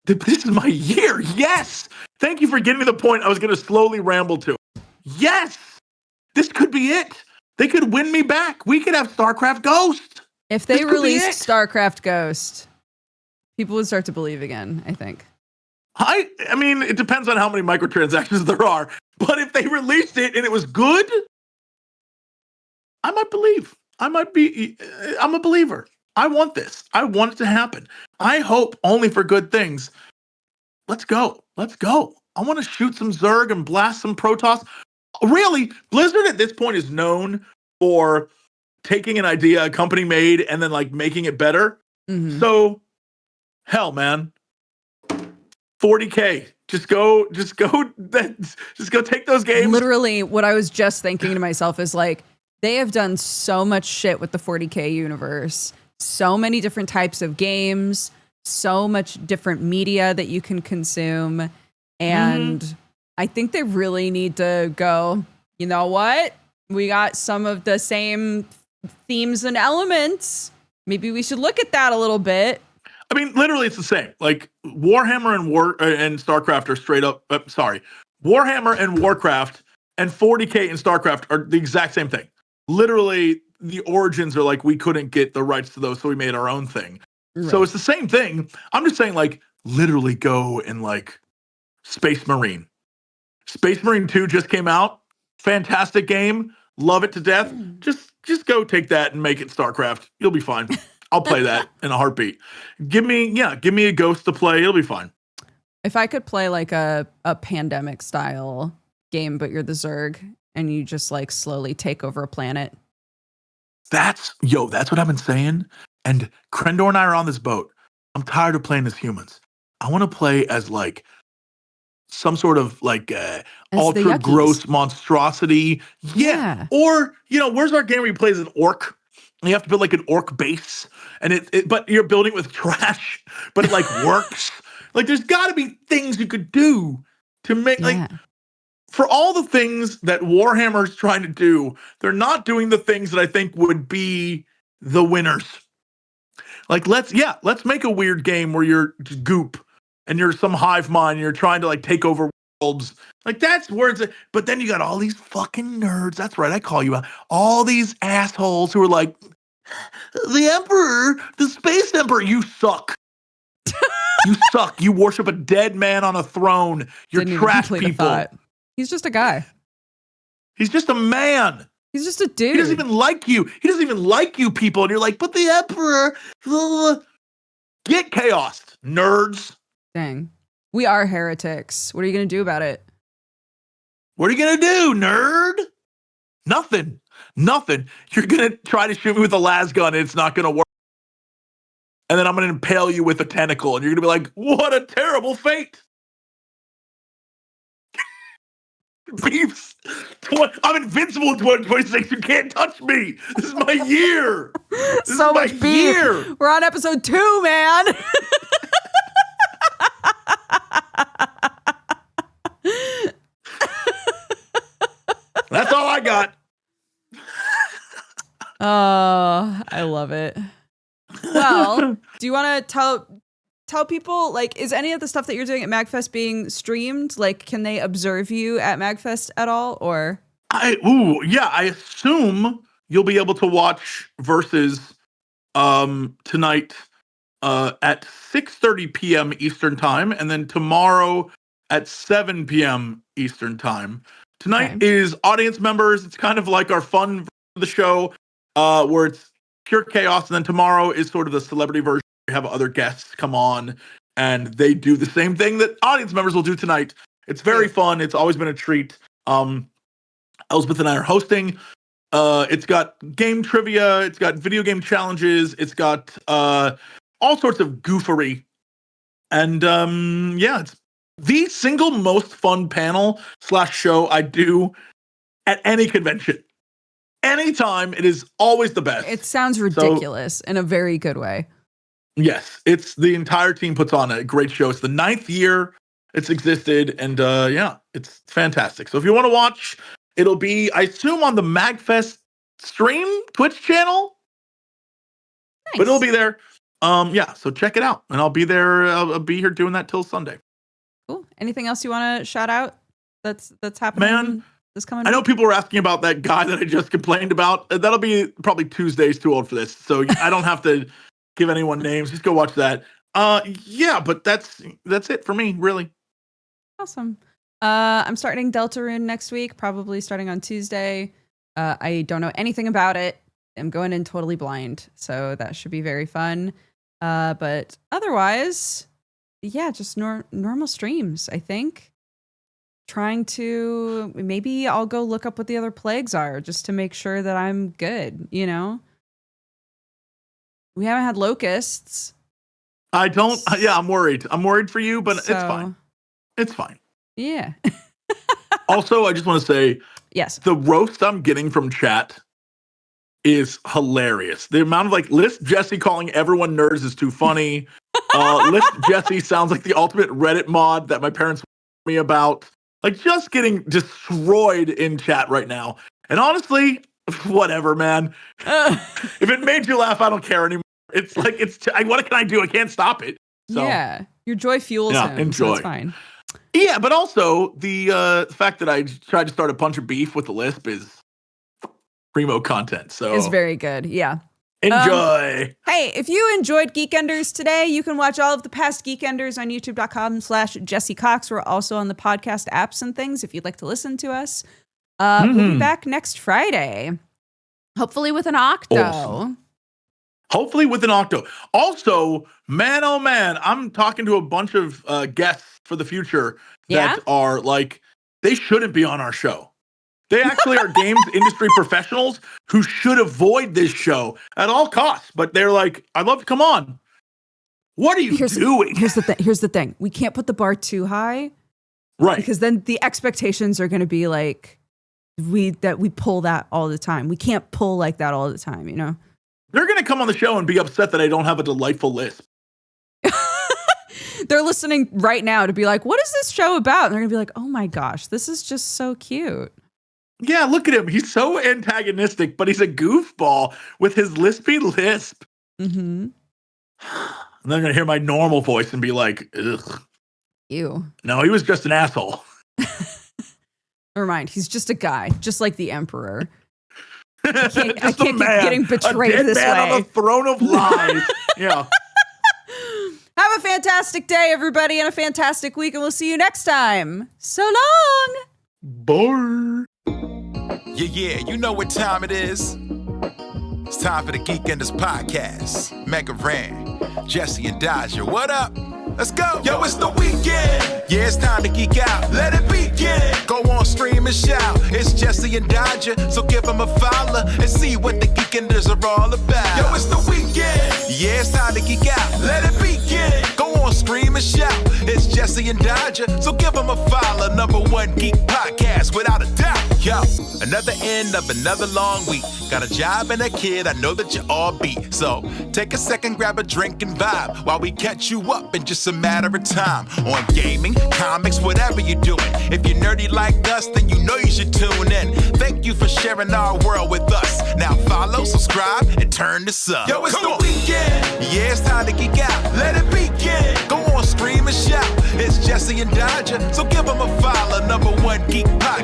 This is my year. Yes. Thank you for getting me the point I was going to slowly ramble to. Yes. This could be it. They could win me back. We could have StarCraft Ghost. If they released StarCraft Ghost, People would start to believe again, I think. I mean, it depends on how many microtransactions there are. But if they released it and it was good, I might believe. I'm a believer. I want this. I want it to happen. I hope only for good things. Let's go. Let's go. I want to shoot some Zerg and blast some Protoss. Really, Blizzard at this point is known for taking an idea a company made and then like making it better. Mm-hmm. So, hell, man, 40K. Just go take those games. Literally, what I was just thinking to myself is like, they have done so much shit with the 40K universe. So many different types of games, so much different media that you can consume. And I think they really need to go, you know what? We got some of the same themes and elements. Maybe we should look at that a little bit. I mean, literally, it's the same. Like Warhammer and StarCraft are straight up. Warhammer and Warcraft and 40K and StarCraft are the exact same thing. Literally, the origins are like we couldn't get the rights to those, so we made our own thing. Right. So it's the same thing. I'm just saying, like, literally go and like Space Marine. Space Marine 2 just came out. Fantastic game. Love it to death. Just go take that and make it StarCraft. You'll be fine. I'll play that in a heartbeat. Give me a Ghost to play. It'll be fine. If I could play like a pandemic style game, but you're the Zerg and you just like slowly take over a planet. That's what I've been saying. And Crendor and I are on this boat. I'm tired of playing as humans. I want to play as like some sort of like ultra gross monstrosity. Yeah. Or, where's our game where you play as an orc? And you have to build like an orc base, and but you're building it with trash, but it like works. Like there's got to be things you could do to make like for all the things that Warhammer's trying to do, they're not doing the things that I think would be the winners. Like let's make a weird game where you're just goop and you're some hive mind and you're trying to like take over worlds. Like that's where it's but then you got all these fucking nerds. That's right, I call you out. All these assholes who are like, the Emperor, the Space Emperor, you suck. You suck. You worship a dead man on a throne. You're trash people. He's just a guy. He's just a man. He's just a dude. He doesn't even like you. He doesn't even like you people. And you're like, but the Emperor, get chaos, nerds. Dang. We are heretics. What are you going to do about it? What are you going to do, nerd? Nothing. You're going to try to shoot me with a las gun and it's not going to work. And then I'm going to impale you with a tentacle and you're going to be like, what a terrible fate. Beefs. I'm invincible in 2026. You can't touch me. This is my year. This so is my much beef. Year. We're on episode 2, man. That's all I got. Oh, I love it. Well, do you want to tell people, like, is any of the stuff that you're doing at MAGFest being streamed? Like, can they observe you at MAGFest at all, or? I assume you'll be able to watch Versus tonight at 6:30 p.m. Eastern time, and then tomorrow at 7 p.m. Eastern time. Tonight is audience members. It's kind of like our fun for the show, where it's pure chaos, and then tomorrow is sort of the celebrity version. We have other guests come on, and they do the same thing that audience members will do tonight. It's very fun. It's always been a treat. Elspeth and I are hosting. It's got game trivia. It's got video game challenges. It's got all sorts of goofery. And it's the single most fun panel / show I do at any convention. Anytime, it is always the best. It sounds ridiculous in a very good way. Yes, it's the entire team puts on a great show. It's the 9th year it's existed, and it's fantastic. So if you want to watch, it'll be, I assume, on the MAGFest stream Twitch channel. Nice. But it'll be there. So check it out, and I'll be there. I'll be here doing that till Sunday. Cool. Anything else you want to shout out that's happening? Man, this coming I know people were asking about that guy that I just complained about. That'll be probably Tuesdays. Too old for this, so I don't have to give anyone names. Just go watch that. Yeah, but that's it for me, really. Awesome. I'm starting Deltarune next week, probably starting on Tuesday. I don't know anything about it. I'm going in totally blind, so that should be very fun. But otherwise, yeah, just normal streams, I think. Trying to, maybe I'll go look up what the other plagues are just to make sure that I'm good, you know? We haven't had locusts. I'm worried. I'm worried for you, but it's fine. It's fine. Yeah. Also, I just want to say, yes, the roast I'm getting from chat is hilarious. The amount of like, Lisp Jesse calling everyone nerds is too funny. Lisp Jesse sounds like the ultimate Reddit mod that my parents me about. Like, just getting destroyed in chat right now. And honestly, whatever, man. If it made you laugh, I don't care anymore. It's like, what can I do? I can't stop it. So, yeah, your joy fuels him. Enjoy. So it's fine. Yeah, but also the fact that I tried to start a bunch of beef with the Lisp is primo content. So it's very good. Yeah. Enjoy. Hey, if you enjoyed Geekenders today, you can watch all of the past Geekenders on youtube.com/Jesse Cox. We're also on the podcast apps and things if you'd like to listen to us. We'll be back next Friday. Hopefully with an octo. Awesome. Hopefully with an octo. Also, man, oh man, I'm talking to a bunch of guests for the future that are like, they shouldn't be on our show. They actually are games industry professionals who should avoid this show at all costs. But they're like, I'd love to come on. What are you doing? Here's the thing. We can't put the bar too high. Right. Because then the expectations are going to be like, we pull that all the time. We can't pull like that all the time, you know? They're going to come on the show and be upset that I don't have a delightful Lisp. They're listening right now to be like, what is this show about? And they're going to be like, oh my gosh, this is just so cute. Yeah, look at him. He's so antagonistic, but he's a goofball with his lispy lisp. Mm-hmm. And they're going to hear my normal voice and be like, ugh. Ew. No, he was just an asshole. Never mind. He's just a guy, just like the Emperor. I can't keep getting betrayed this way. On the throne of lies. Yeah. Have a fantastic day, everybody, and a fantastic week, and we'll see you next time. So long. Bye. Yeah, you know what time it is. It's time for the Geekenders podcast. MegaRan, Jesse and Dodger, what up? Let's go. Yo, it's the weekend. Yeah, it's time to geek out. Let it begin. Go on, stream and shout. It's Jesse and Dodger, so give them a follow and see what the Geekenders are all about. Yo, it's the weekend. Yeah, it's time to geek out. Let it begin. Go on, stream and shout. It's Jesse and Dodger, so give them a follow. #1 geek podcast, without a doubt. Yo, another end of another long week. Got a job and a kid, I know that you all beat. So take a second, grab a drink and vibe while we catch you up in just a matter of time. On gaming, comics, whatever you're doing. If you're nerdy like us, then you know you should tune in. Thank you for sharing our world with us. Now follow, subscribe, and turn this up. Yo, it's the weekend. Yeah, it's time to geek out. Let it begin. Go on, stream and shout. It's Jesse and Dodger, so give them a follow. #1 geek podcast.